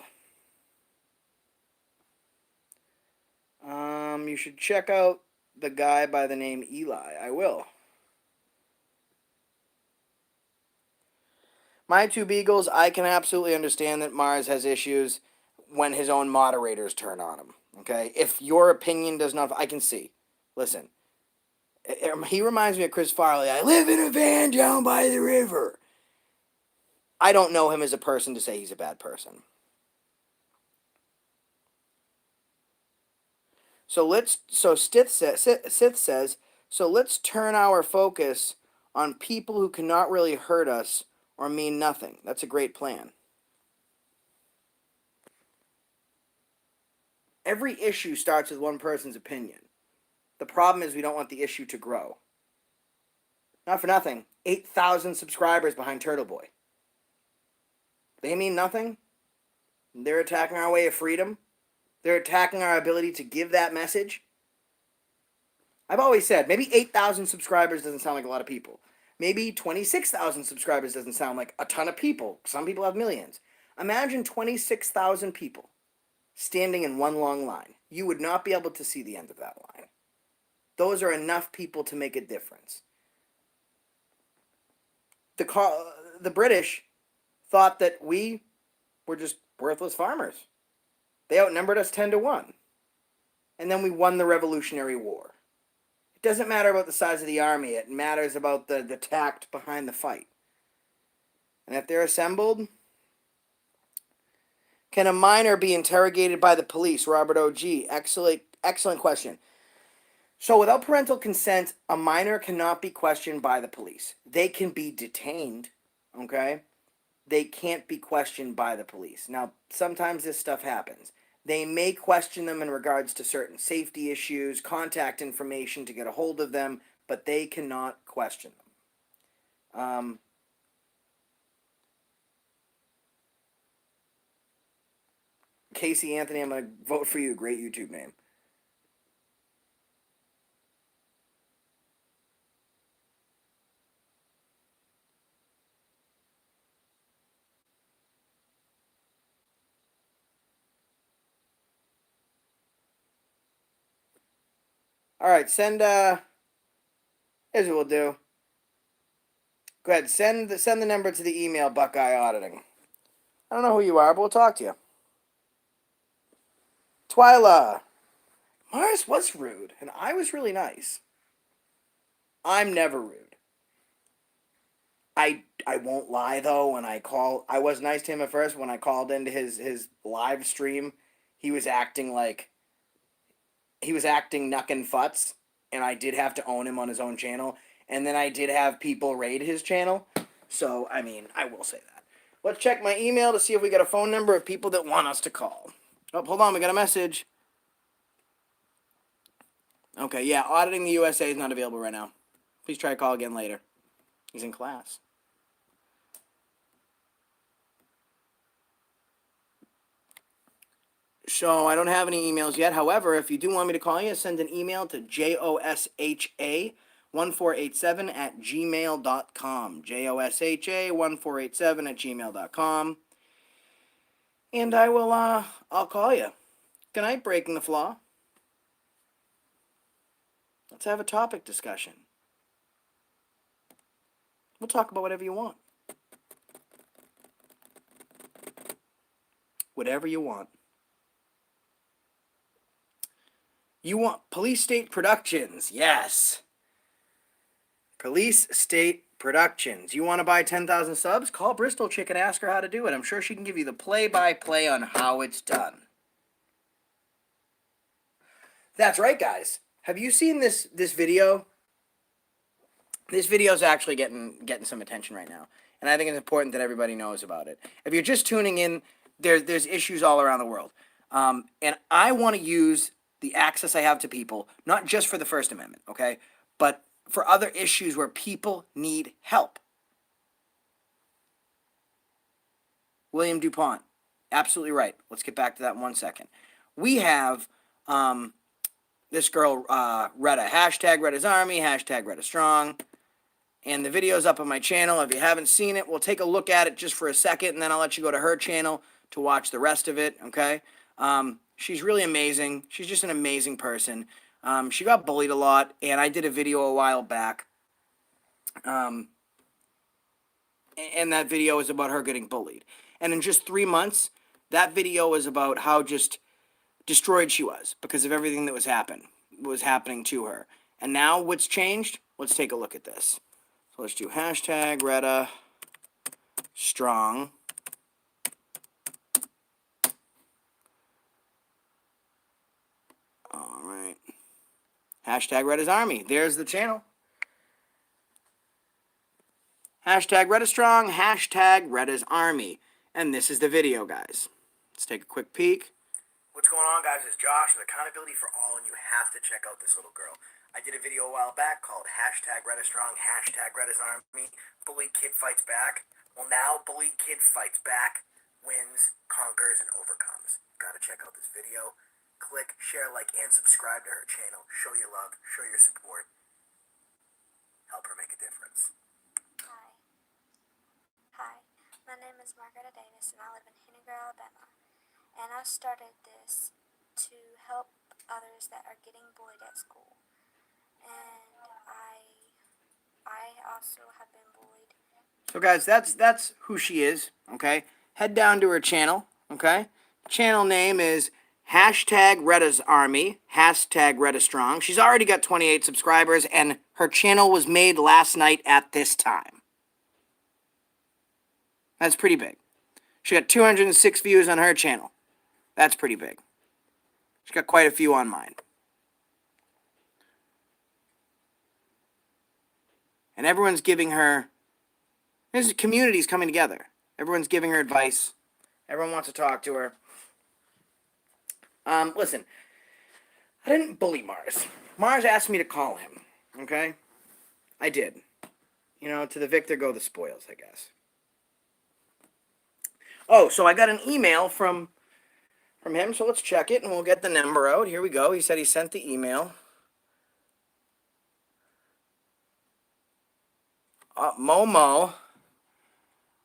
You should check out the guy by the name Eli. I will. My two beagles, I can absolutely understand that Mars has issues when his own moderators turn on him. Okay? If your opinion does not, I can see. Listen. He reminds me of Chris Farley. I live in a van down by the river. I don't know him as a person to say he's a bad person. Sith says, so let's turn our focus on people who cannot really hurt us or mean nothing. That's a great plan. Every issue starts with one person's opinion. The problem is we don't want the issue to grow. Not for nothing, 8,000 subscribers behind Turtle Boy. They mean nothing. They're attacking our way of freedom. They're attacking our ability to give that message. I've always said, maybe 8,000 subscribers doesn't sound like a lot of people. Maybe 26,000 subscribers doesn't sound like a ton of people. Some people have millions. Imagine 26,000 people standing in one long line. You would not be able to see the end of that line. Those are enough people to make a difference. The British thought that we were just worthless farmers. They outnumbered us 10-1. And then we won the Revolutionary War. It doesn't matter about the size of the army. It matters about the tact behind the fight. And if they're assembled, can a minor be interrogated by the police? Robert O.G. Excellent question. So without parental consent, a minor cannot be questioned by the police. They can be detained, okay? They can't be questioned by the police. Now, sometimes this stuff happens. They may question them in regards to certain safety issues, contact information to get a hold of them, but they cannot question them. Casey Anthony, I'm going to vote for you. Great YouTube name. All right, send Here's what we'll do. Go ahead, send the number to the email, Buckeye Auditing. I don't know who you are, but we'll talk to you. Twyla. Mars was rude, and I was really nice. I'm never rude. I won't lie though. When I was nice to him at first. When I called into his live stream, he was acting nuck and futz, and I did have to own him on his own channel. And then I did have people raid his channel. So, I mean, I will say that. Let's check my email to see if we got a phone number of people that want us to call. Oh, hold on. We got a message. Okay, yeah. Auditing the USA is not available right now. Please try to call again later. He's in class. So I don't have any emails yet. However, if you do want me to call you, send an email to josha1487@gmail.com. josha1487@gmail.com. And I'll call you. Good night, Breaking the Flaw. Let's have a topic discussion. We'll talk about whatever you want. Whatever you want. You want Police State Productions. Yes. Police State Productions. You want to buy 10,000 subs? Call Bristol Chick and ask her how to do it. I'm sure she can give you the play-by-play on how it's done. That's right, guys. Have you seen this video? This video is actually getting some attention right now, and I think it's important that everybody knows about it. If you're just tuning in, there's issues all around the world, and I want to use the access I have to people, not just for the First Amendment, okay, but for other issues where people need help. William DuPont, absolutely right. Let's get back to that in 1 second. We have this girl, Retta, hashtag Retta's Army, hashtag Retta Strong, and the video's up on my channel. If you haven't seen it, we'll take a look at it just for a second, and then I'll let you go to her channel to watch the rest of it, okay? She's really amazing. She's just an amazing person. She got bullied a lot, and I did a video a while back, and that video is about her getting bullied. And in just 3 months, that video was about how just destroyed she was because of everything that was happening to her. And now what's changed? Let's take a look at this. So let's do hashtag Retta Strong. All right. Hashtag Retta's Army. There's the channel. Hashtag Retta Strong, hashtag Retta's Army. And this is the video, guys. Let's take a quick peek. What's going on, guys? It's Josh with Accountability for All, and you have to check out this little girl. I did a video a while back called hashtag Retta Strong, hashtag Retta's Army. Bullied kid fights back. Well, now bullied kid fights back, wins, conquers, and overcomes. Gotta check out this video. Click, share, like, and subscribe to her channel. Show your love, show your support. Help her make a difference. Hi, my name is Margaret Davis and I live in Henniger, Alabama. And I started this to help others that are getting bullied at school. And I also have been bullied. So guys, that's who she is, okay? Head down to her channel, okay? Channel name is hashtag Retta's Army, hashtag Retta Strong. She's already got 28 subscribers, and her channel was made last night at this time. That's pretty big. She got 206 views on her channel. That's pretty big. She's got quite a few on mine. And everyone's giving her... This community's coming together. Everyone's giving her advice. Everyone wants to talk to her. Listen. I didn't bully Mars. Mars asked me to call him. Okay? I did. You know, to the victor go the spoils, I guess. Oh, so I got an email from him, so let's check it, and we'll get the number out. Here we go. He said he sent the email. Momo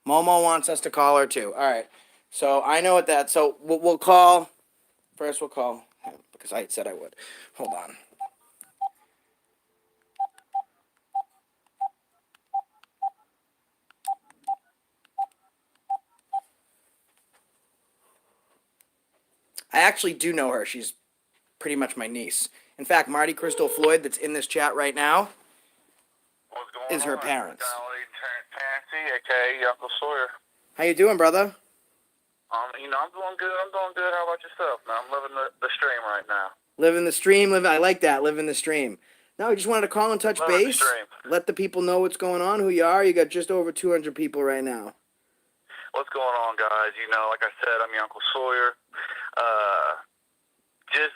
wants us to call her, too. All right. So I know what that... So we'll call... First, we'll call him, because I said I would. Hold on. I actually do know her. She's pretty much my niece. In fact, Marty Crystal Floyd, that's in this chat right now, What's going is her on? parents. Golly, Transparency, aka Uncle Sawyer. How you doing, brother? I'm doing good. How about yourself, man? I'm living the stream right now. Living the stream. I like that. Living the stream. No, we just wanted to call and touch Living the base. stream. Let the people know what's going on, who you are. You got just over 200 people right now. What's going on, guys? Like I said, I'm your Uncle Sawyer. Just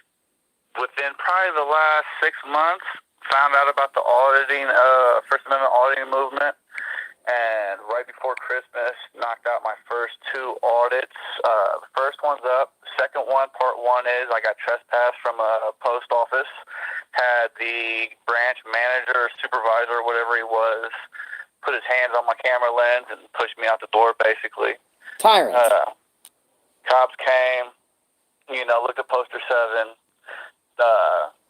within probably the last 6 months, found out about the auditing, First Amendment auditing movement. And right before Christmas, knocked out my first 2 audits. The first one's up. The second one, part 1 is I got trespassed from a post office. Had the branch manager, supervisor, whatever he was, put his hands on my camera lens and pushed me out the door, basically. Tyrant. Cops came, looked at poster 7,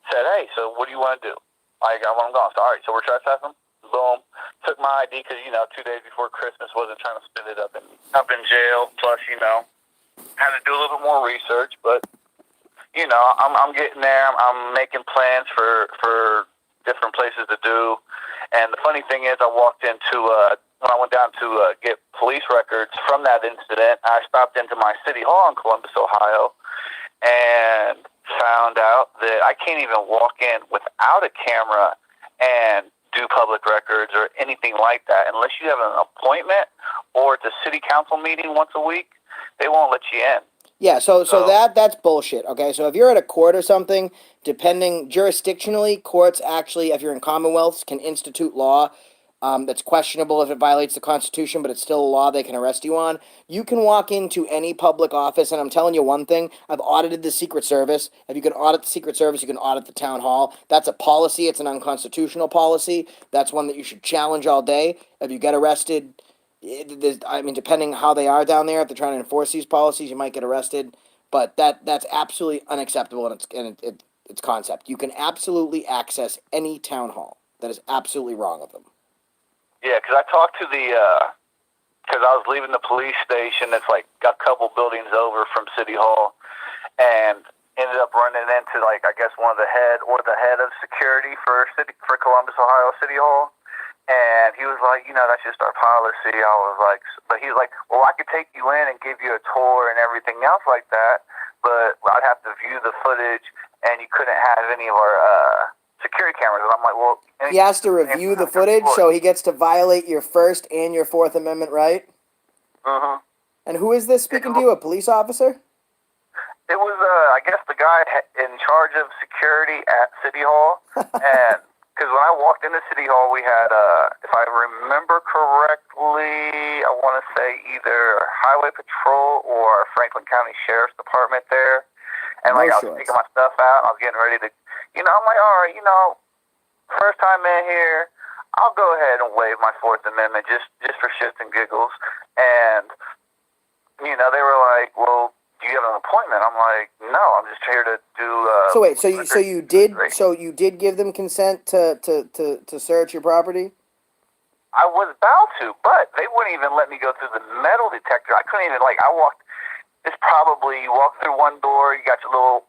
said, hey, so what do you want to do? I want him gone. So, all right, so we're trespassing? Boom. Took my ID because, 2 days before Christmas, wasn't trying to spend it up in jail. Plus, had to do a little bit more research. But, I'm getting there. I'm making plans for different places to do. And the funny thing is, I walked into, when I went down to get police records from that incident, I stopped into my city hall in Columbus, Ohio, and found out that I can't even walk in without a camera and do public records or anything like that unless you have an appointment or it's a city council meeting once a week. They won't let you in. Yeah, so that's bullshit, okay? So if you're at a court or something, depending jurisdictionally, courts actually, if you're in commonwealths, can institute law that's questionable if it violates the Constitution, but it's still a law they can arrest you on. You can walk into any public office, and I'm telling you one thing, I've audited the Secret Service. If you can audit the Secret Service, you can audit the town hall. That's a policy. It's an unconstitutional policy. That's one that you should challenge all day. If you get arrested, depending how they are down there, if they're trying to enforce these policies, you might get arrested. But that's absolutely unacceptable in its concept. You can absolutely access any town hall. That is absolutely wrong of them. Yeah, because I talked to because I was leaving the police station that's like a couple buildings over from City Hall, and ended up running into I guess one of the head of security for Columbus, Ohio City Hall. And he was like, that's just our policy. I was like, but he was like, well, I could take you in and give you a tour and everything else like that, but I'd have to view the footage, and you couldn't have any of our security cameras. And I'm like, well, he has to review the footage, so he gets to violate your First and your Fourth Amendment right. Mm-hmm. And who is this speaking to you? A police officer? It was, I guess, the guy in charge of security at City Hall, and. Because when I walked into City Hall, we had, if I remember correctly, I want to say either Highway Patrol or Franklin County Sheriff's Department there. And, I was taking my stuff out, and I was getting ready to, I'm like, all right, first time in here, I'll go ahead and waive my Fourth Amendment just for shits and giggles. And, they were like, well, do you have an appointment? I'm like, no, I'm just here to do. So wait, so you did give them consent to search your property? I was about to, but they wouldn't even let me go through the metal detector. I couldn't even I walked. It's probably you walk through one door, you got your little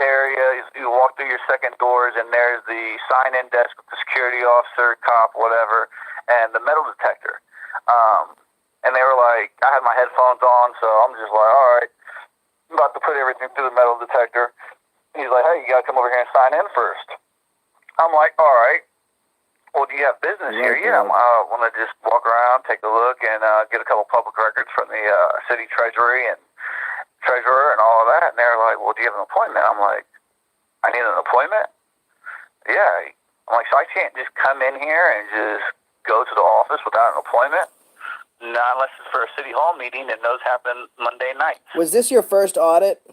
area. You walk through your second doors, and there's the sign-in desk with the security officer, cop, whatever, and the metal detector. And they were like, I had my headphones on, so I'm just like, all right. I'm about to put everything through the metal detector. He's like, hey, you got to come over here and sign in first. I'm like, all right. Well, do you have business here? Yeah, I want to just walk around, take a look, and get a couple public records from the city treasurer and all of that. And they're like, well, do you have an appointment? I'm like, I need an appointment? Yeah. I'm like, so I can't just come in here and just go to the office without an appointment? Not unless it's for a city hall meeting, and those happen Monday nights. Was this your first audit?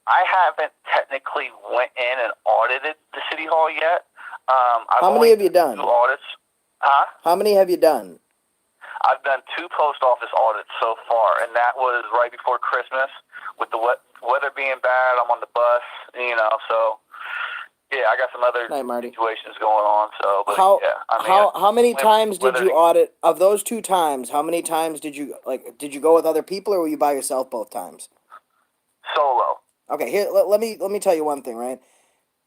I haven't technically went in and audited the city hall yet. How many have you done? 2 audits. Huh? How many have you done? I've done 2 post office audits so far, and that was right before Christmas. With the weather being bad, I'm on the bus, so... Yeah, I got some other situations going on. So, but how many times did you audit? Of those 2 times, how many times did you go with other people, or were you by yourself both times? solo. Okay, here let me tell you one thing, right?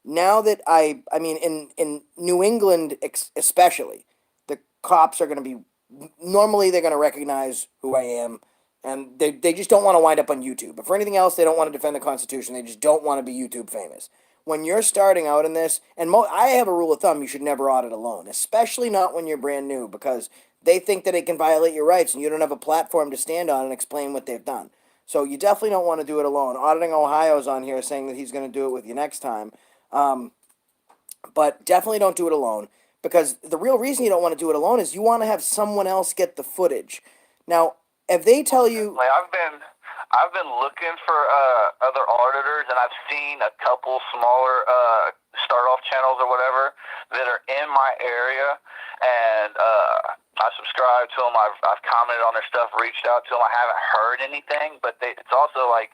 Now that I mean in New England especially, the cops are going to be normally they're going to recognize who I am, and they just don't want to wind up on YouTube. But for anything else, they don't want to defend the Constitution. They just don't want to be YouTube famous. When you're starting out in this, and I have a rule of thumb: you should never audit alone, especially not when you're brand new, because they think that it can violate your rights, and you don't have a platform to stand on and explain what they've done. So you definitely don't want to do it alone. Auditing Ohio's on here saying that he's going to do it with you next time. But definitely don't do it alone, because the real reason you don't want to do it alone is you want to have someone else get the footage. Now, if they tell you, Like I've been looking for other auditors, and I've seen a couple smaller start off channels or whatever that are in my area, and I subscribe to them. I've commented on their stuff, reached out to them. I haven't heard anything, but it's also like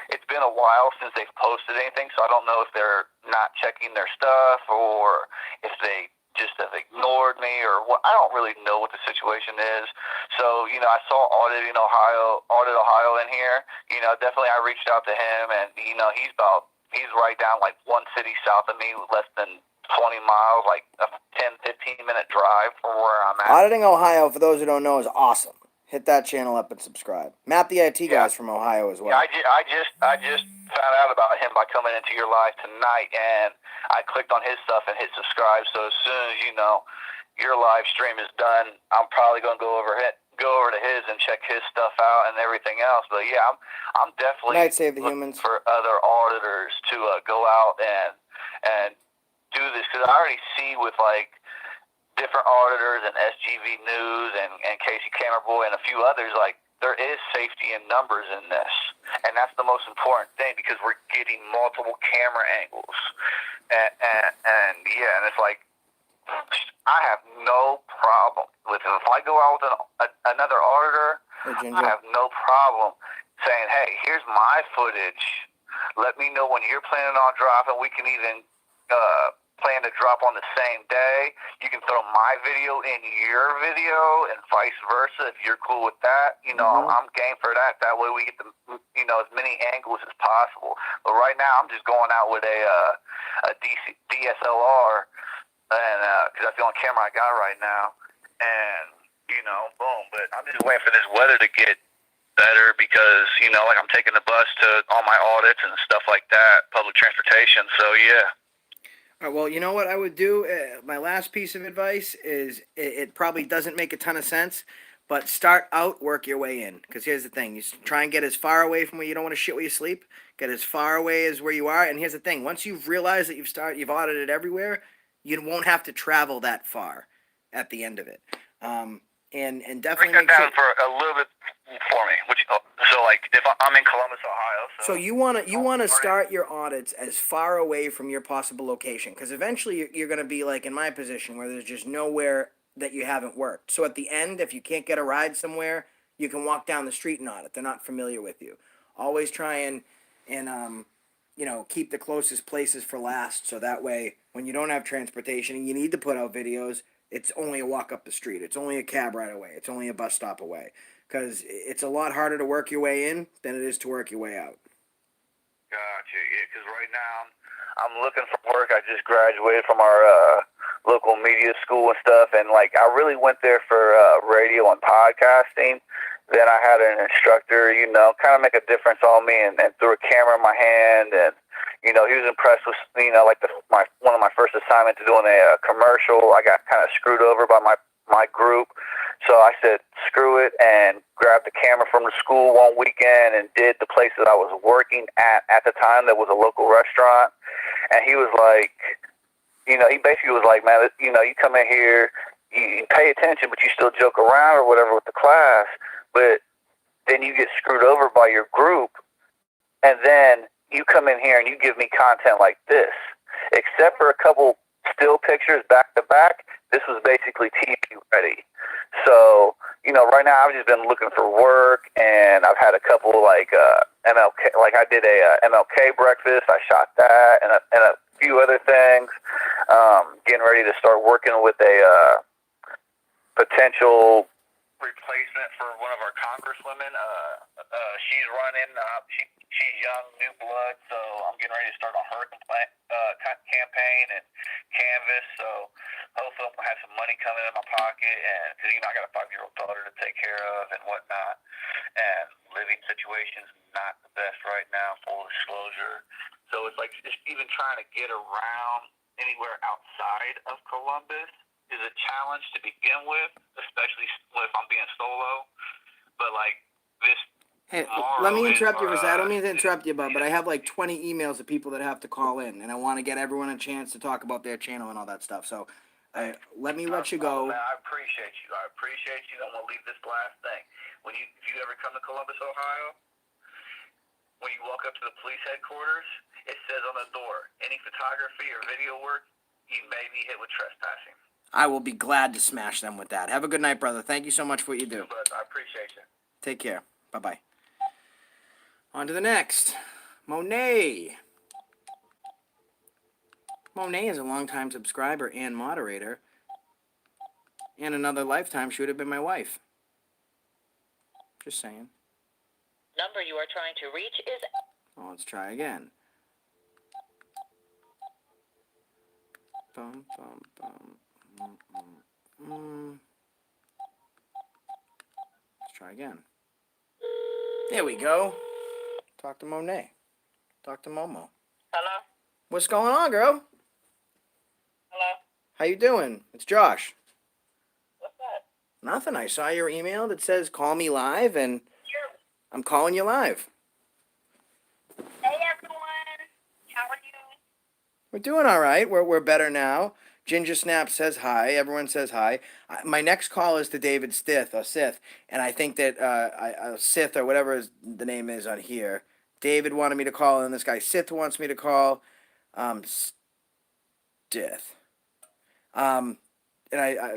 it's been a while since they've posted anything, so I don't know if they're not checking their stuff or if they just have ignored me or what. I don't really know what the situation is. So, I saw Audit Ohio in here. Definitely I reached out to him, and, he's right down like one city south of me, less than 20 miles, like a 10, 15-minute drive from where I'm at. Auditing Ohio, for those who don't know, is awesome. Hit that channel up and subscribe. Matt the IT guy's from Ohio as well. Yeah, I just found out about him by coming into your live tonight, and I clicked on his stuff and hit subscribe. So as soon as your live stream is done, I'm probably gonna go over to his and check his stuff out and everything else. But yeah, I'm definitely Night Save the Humans for other auditors to go out and do this, because I already see with like different auditors and SGV News and Casey Cameraboy and a few others, like there is safety in numbers in this, and that's the most important thing, because we're getting multiple camera angles, and it's like I have no problem with it. If I go out with another auditor, I have no problem saying, hey, here's my footage. Let me know when you're planning on dropping. We can even plan to drop on the same day. You can throw my video in your video and vice versa if you're cool with that. I'm game for that. That way we get the as many angles as possible. But right now I'm just going out with a DSLR, and because that's the only camera I got right now, and boom. But I'm just waiting for this weather to get better, because like I'm taking the bus to all my audits and stuff like that, public transportation. So yeah. All right, well, you know what I would do? My last piece of advice is it probably doesn't make a ton of sense, but start out, work your way in. Because here's the thing. You try and get as far away from where you don't want to shit where you sleep. Get as far away as where you are. And here's the thing. Once you've realized that you've audited everywhere, you won't have to travel that far at the end of it. And definitely break that make down sure. for a little bit for me. So like if I'm in Columbus, Ohio. So you want to start your audits as far away from your possible location, because eventually you're going to be like in my position where there's just nowhere that you haven't worked. So at the end, if you can't get a ride somewhere, you can walk down the street and audit. They're not familiar with you. Always try and keep the closest places for last, so that way when you don't have transportation and you need to put out videos, it's only a walk up the street. It's only a cab ride away. It's only a bus stop away. Because it's a lot harder to work your way in than it is to work your way out. Gotcha. Yeah, because right now I'm looking for work. I just graduated from our local media school and stuff, and like I really went there for radio and podcasting. Then I had an instructor, kind of make a difference on me, and threw a camera in my hand, and he was impressed with like one of my first assignments doing a commercial. I got kind of screwed over by my group. So I said, screw it, and grabbed the camera from the school one weekend and did the place that I was working at the time that was a local restaurant. And he was like, he basically was like, man, you come in here, you pay attention, but you still joke around or whatever with the class, but then you get screwed over by your group, and then you come in here and you give me content like this. Except for a couple still pictures back to back, this was basically TV ready. So, right now I've just been looking for work, and I've had a couple like MLK, like I did a MLK breakfast. I shot that, and a few other things. Getting ready to start working with a potential replacement for one of our congresswomen. She's running. she's young, new blood, so I'm getting ready to start on her campaign and canvas. So hopefully I'll have some money coming in my pocket, and because I got a 5-year-old daughter to take care of and whatnot, and living situation's not the best right now. Full disclosure. So it's like just even trying to get around anywhere outside of Columbus is a challenge to begin with, especially if I'm being solo. But like this. Hey, let me interrupt you for a second. I don't mean to interrupt you, but I have like 20 emails of people that have to call in, and I want to get everyone a chance to talk about their channel and all that stuff. So let me let you go. Man, I appreciate you. I'm going to leave this last thing. If you ever come to Columbus, Ohio, when you walk up to the police headquarters, it says on the door, any photography or video work, you may be hit with trespassing. I will be glad to smash them with that. Have a good night, brother. Thank you so much for what you do. But I appreciate you. Take care. Bye-bye. On to the next. Monet. Monet is a longtime subscriber and moderator. And another lifetime, she would have been my wife. Just saying. Number you are trying to reach is... Well, let's try again. Bum, bum, bum. Let's try again. There we go. Talk to Monet. Talk to Momo. Hello? What's going on, girl? Hello? How you doing? It's Josh. What's up? Nothing. I saw your email that says call me live, and I'm calling you live. Hey, everyone. How are you? We're doing all right. We're better now. Ginger Snap says hi. Everyone says hi. My next call is to David Sith, and I think that Sith or whatever the name is on here. David wanted me to call, and this guy Sith wants me to call. Sith. And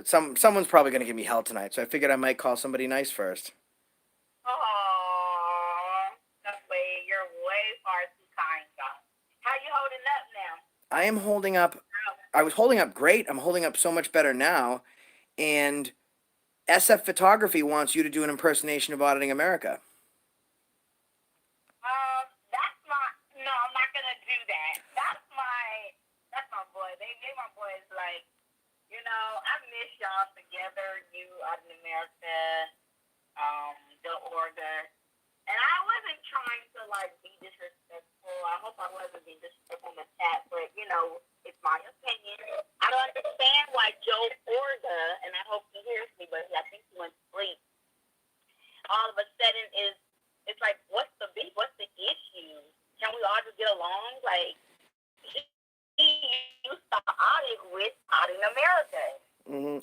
someone's probably gonna give me hell tonight, so I figured I might call somebody nice first. Oh, no way. You're way far too kind, God. How you holding up now? I am holding up. I was holding up great. I'm holding up so much better now, and SF Photography wants you to do an impersonation of Auditing America. That's not. No, I'm not gonna do that. That's my boy. They my boys. Like, I miss y'all together. You out in America, the order. And I wasn't trying to be disrespectful. I hope I wasn't being disrespectful in the chat, but it's my opinion. I don't understand why Joe Orga, and I hope he hears me, but I think he went to sleep. All of a sudden it's like, what's the beef? What's the issue? Can we all just get along? Like, he used to audit with Auditing America.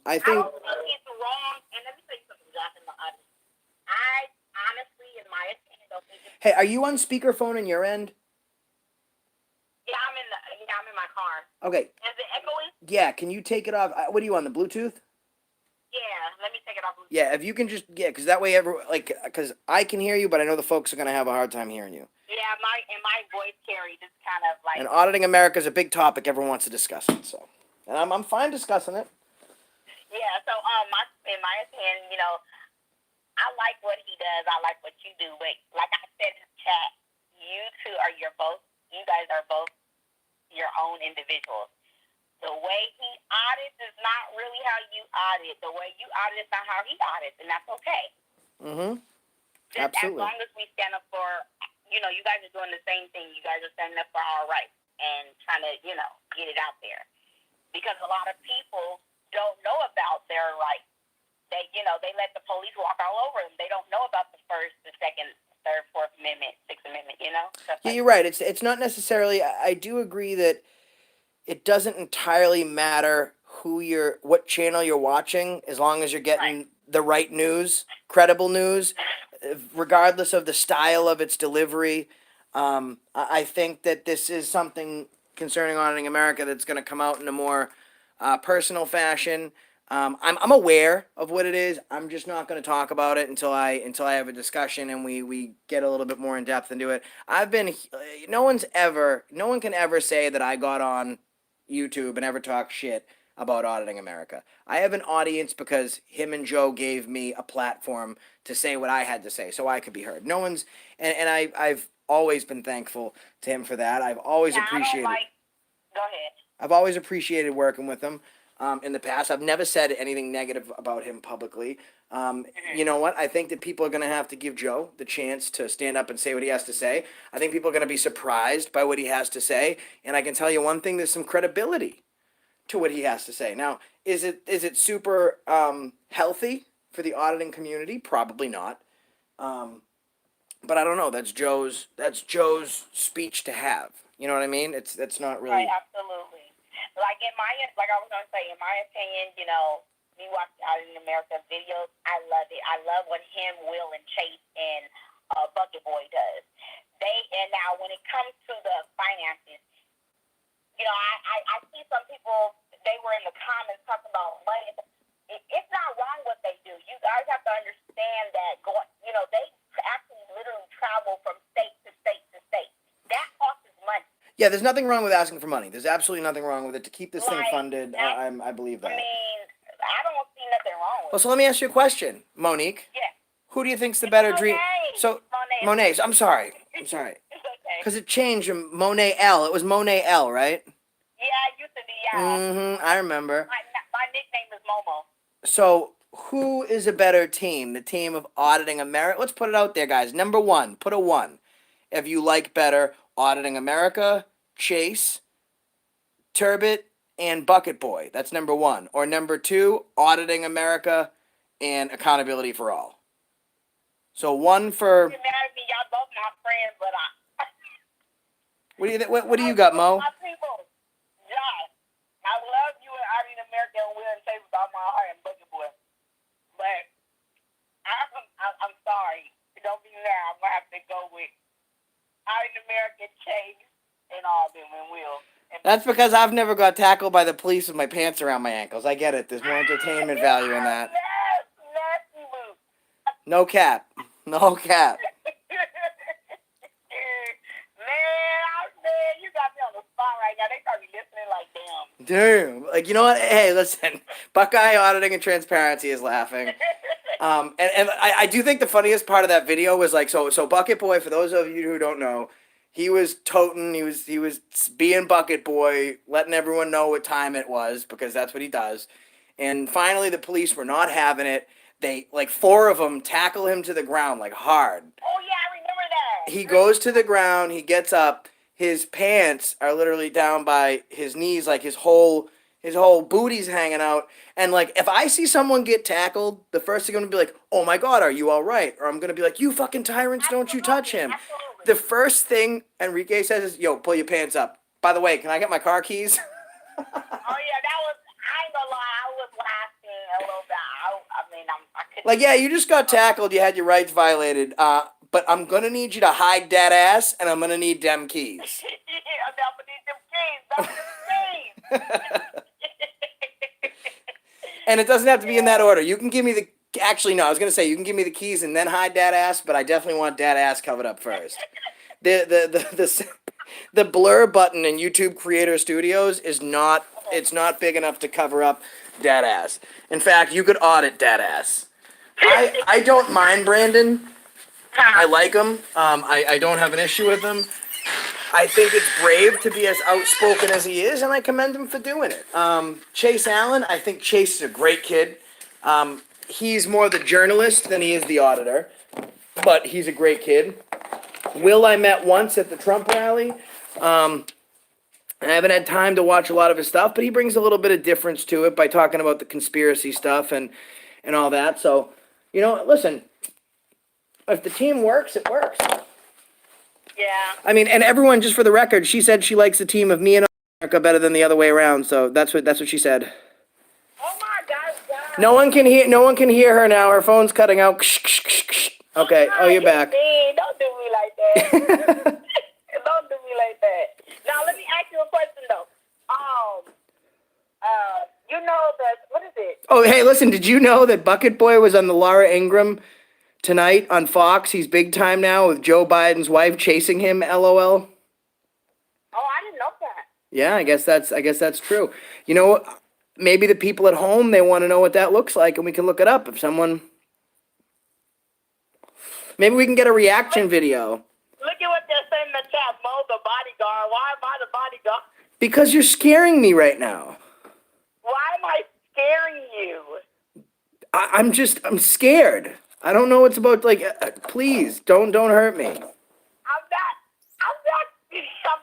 I I think. don't think it's wrong. And let me tell you something, Josh, in the audience. I honestly, in my opinion, don't think it's... Hey, are you on speakerphone in your end? Yeah, I'm in my car. Okay. Is it echoing? Yeah. Can you take it off? What are you on, the Bluetooth? Yeah. Let me take it off. Yeah. If you can just because that way because I can hear you, but I know the folks are gonna have a hard time hearing you. Yeah, my voice carries is kind of like... And Auditing America is a big topic. Everyone wants to discuss it. So, and I'm fine discussing it. Yeah. So in my opinion, I like what he does. I like what you do. But like I said in the chat, you guys are both your own individuals. The way he audits is not really how you audit. The way you audit is not how he audits, and that's okay. Absolutely. As long as we stand up for, you guys are doing the same thing. You guys are standing up for our rights and trying to, get it out there. Because a lot of people don't know about their rights. They let the police walk all over them. They don't know about the First, the Second, Third, Fourth Amendment, Sixth Amendment, Yeah, you're right. It's not necessarily. I do agree that it doesn't entirely matter what channel you're watching, as long as you're getting the right news, credible news, regardless of the style of its delivery. I think that this is something concerning Auditing America that's going to come out in a more personal fashion. I'm aware of what it is. I'm just not going to talk about it until I have a discussion and we get a little bit more in depth into it. No one can ever say that I got on YouTube and ever talk shit about Auditing America. I have an audience because him and Joe gave me a platform to say what I had to say, so I could be heard. No one's, and always been thankful to him for that. I've always Yeah, I don't appreciated. like. Go ahead. I've always appreciated working with him. In the past, I've never said anything negative about him publicly. You know what? I think that people are going to have to give Joe the chance to stand up and say what he has to say. I think people are going to be surprised by what he has to say. And I can tell you one thing: there's some credibility to what he has to say. Now, is it super healthy for the auditing community? Probably not. But I don't know. That's Joe's speech to have. You know what I mean? That's not really. Right, absolutely. Like I was gonna say, in my opinion, me watching Out in America videos, I love it. I love what him, Will, and Chase and Bucket Boy does. And now when it comes to the finances, I see some people, they were in the comments talking about money. It's not wrong what they do. You guys have to understand that they actually literally travel from state to state to state. That costs money. Yeah, there's nothing wrong with asking for money. There's absolutely nothing wrong with it to keep this thing Like, funded. I believe that. I mean, I don't see nothing wrong with Well, so let me ask you a question, Monique. it. Yeah. Who do you think's the better dream? So Monet. Monet's. I'm sorry. It's okay. Because it changed from Monet L. It was Monet L, right? Yeah, it used to be, yeah. I remember. My nickname is Momo. So who is a better team? The team of Auditing America? Let's put it out there, guys. Number one. Put a 1. If you like better Auditing America, Chase, Turbot, and Bucket Boy. That's number 1. Or number 2, Auditing America and Accountability for All. So 1 for. You're mad at me, y'all both my friends, but What do you got, Mo? My people, Josh, I love you and Out in America and Will and Chase with all my heart and Bucket Boy. But I'm sorry. Don't be mad. I'm going to have to go with Out in America, Chase, and all them and Will. That's because I've never got tackled by the police with my pants around my ankles. I get it. There's more entertainment value in that. Nasty move. No cap. No cap. Man, you got me on the spot right now. They probably listening like, damn. Damn. Like, you know what? Hey, listen. Buckeye Auditing and Transparency is laughing. And I do think the funniest part of that video was like, so Bucket Boy, for those of you who don't know, he was toting, he was being Bucket Boy, letting everyone know what time it was, because that's what he does. And finally the police were not having it. They, like 4 of them, tackle him to the ground, like hard. Oh, yeah, I remember that. He goes to the ground, he gets up, his pants are literally down by his knees, like his whole booty's hanging out. And like, if I see someone get tackled, the first thing I'm gonna be like, oh my God, are you all right? Or I'm gonna be like, you fucking tyrants, don't you touch him. Absolutely. The first thing Enrique says is, yo, pull your pants up. By the way, can I get my car keys? Oh, yeah, I ain't gonna lie, I was laughing a little bit. I couldn't. Like, yeah, you just got tackled, you had your rights violated, but I'm gonna need you to hide that ass, and I'm gonna need them keys. I'm gonna need them keys. And it doesn't have to be in that order. You can give me the. Actually, no. I was gonna say you can give me the keys and then hide that ass, but I definitely want that ass covered up first. The blur button in YouTube Creator Studios is not. It's not big enough to cover up that ass. In fact, you could audit that ass. I don't mind Brandon. I like him. I don't have an issue with him. I think it's brave to be as outspoken as he is, and I commend him for doing it. Chase Allen, I think Chase is a great kid. He's more the journalist than he is the auditor, but he's a great kid. Will I met once at the Trump rally. And I haven't had time to watch a lot of his stuff, but he brings a little bit of difference to it by talking about the conspiracy stuff and all that. So, listen, if the team works, it works. Yeah. I mean, and everyone, just for the record, she said she likes the team of me and America better than the other way around. So that's what she said. Oh my God. No one can hear her now. Her phone's cutting out. Okay. Oh, you're back. Don't do me like that. Don't do me like that. Now let me ask you a question though. What is it? Oh, hey, listen. Did you know that Bucket Boy was on the Laura Ingraham tonight on Fox? He's big time now with Joe Biden's wife chasing him. LOL. Oh, I didn't know that. Yeah, I guess that's true. Maybe the people at home, they want to know what that looks like, and we can look it up. Maybe we can get a reaction video. Look at what the just said in the chat, Mo the bodyguard. Why am I the bodyguard? Because you're scaring me right now. Why am I scaring you? I'm scared. I don't know what's about. Like, please don't hurt me. I'm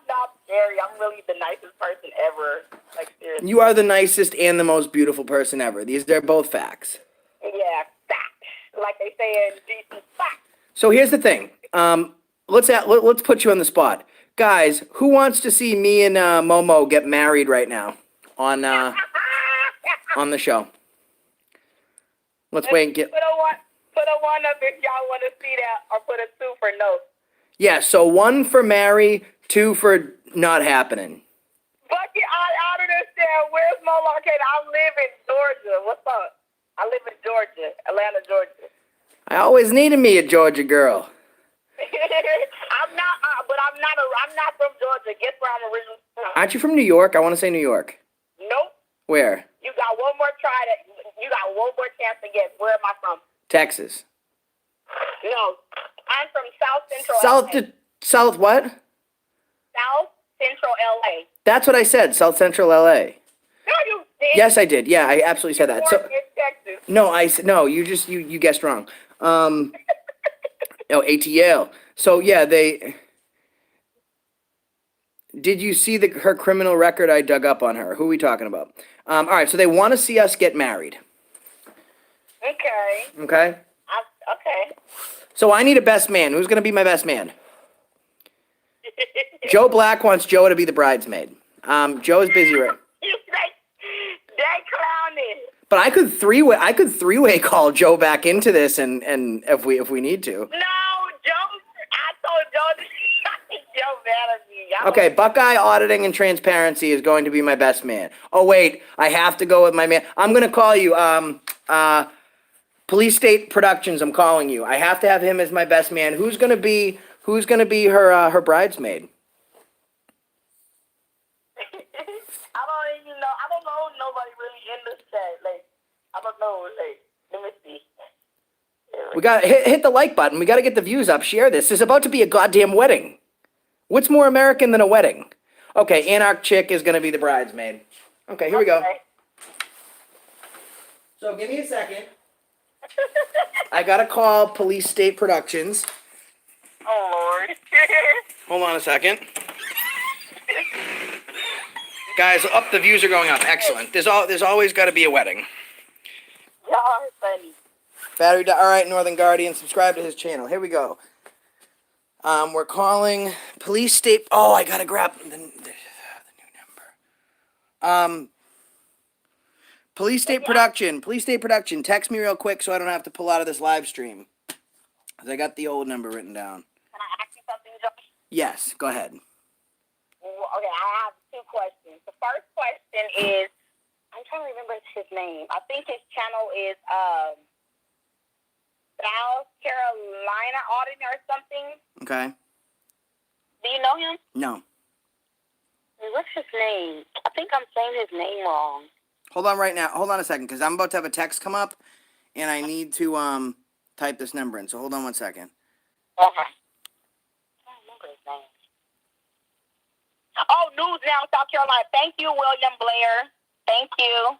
not scary. I'm really the nicest person ever. Like, seriously. You are the nicest and the most beautiful person ever. These are both facts. Yeah, fact. Like they say in DC, fact. So here's the thing. Let's put you on the spot, guys. Who wants to see me and Momo get married right now on the show? Let's wait and get. Put a one up if y'all want to see that, or put a 2 for no. Yeah. So 1 for marry, 2 for not happening. Bucky, I don't understand. Where's Mo located? I live in Georgia. What's up? I live in Georgia, Atlanta, Georgia. I always needed me a Georgia girl. I'm not from Georgia. Guess where I'm originally from? Aren't you from New York? I want to say New York. Nope. Where? You got one more you got one more chance to guess. Where am I from? Texas. No. I'm from South Central LA. South what? South Central LA. That's what I said. South Central LA. No, you did. Yes, I did. Yeah, I absolutely said that. So Born in Texas. no, you guessed wrong. ATL. So yeah, did you see her criminal record I dug up on her? Who are we talking about? All right, so they want to see us get married. Okay. Okay. Okay. So I need a best man. Who's going to be my best man? Joe Black wants Joe to be the bridesmaid. Joe is busy right. They clowning. But I could three-way call Joe back into this, and if we need to. No, Joe. I told Joe. Joe mad at me. Okay, Buckeye Auditing and Transparency is going to be my best man. Oh wait, I have to go with my man. I'm gonna call you. Police State Productions. I'm calling you. I have to have him as my best man. Who's gonna be her bridesmaid? I don't know nobody really in this chat. Like, I don't know. Like, let me see. We got hit the like button. We got to get the views up. Share this. There's about to be a goddamn wedding. What's more American than a wedding? Okay, Anarch Chick is gonna be the bridesmaid. Okay, here we go. So give me a second. I gotta call Police State Productions. Oh Lord. Hold on a second. Guys, up the views are going up. Excellent. There's always got to be a wedding. Y'all are funny. All right, Northern Guardian, subscribe to his channel. Here we go. We're calling Police State. Oh, I gotta grab the new number. Police State Production. Police State Production. Text me real quick so I don't have to pull out of this live stream. 'Cause I got the old number written down. Can I ask you something, Josh? Yes, go ahead. Okay, I have 2 questions. The first question is, I'm trying to remember his name. I think his channel is South Carolina Auditing or something. Okay. Do you know him? No. What's his name? I think I'm saying his name wrong. Hold on right now. Hold on a second, because I'm about to have a text come up, and I need to type this number in. So hold on one second. Okay. I don't remember his name. Oh, News Now, South Carolina. Thank you, William Blair. Thank you.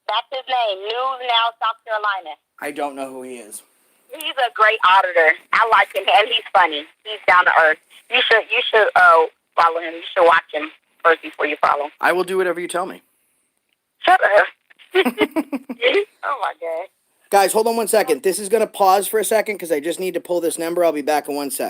That's his name, News Now, South Carolina. I don't know who he is. He's a great auditor. I like him, and he's funny. He's down to earth. You should follow him. You should watch him first before you follow him. I will do whatever you tell me. Shut up. Oh, my God. Guys, hold on one second. This is going to pause for a second because I just need to pull this number. I'll be back in 1 sec.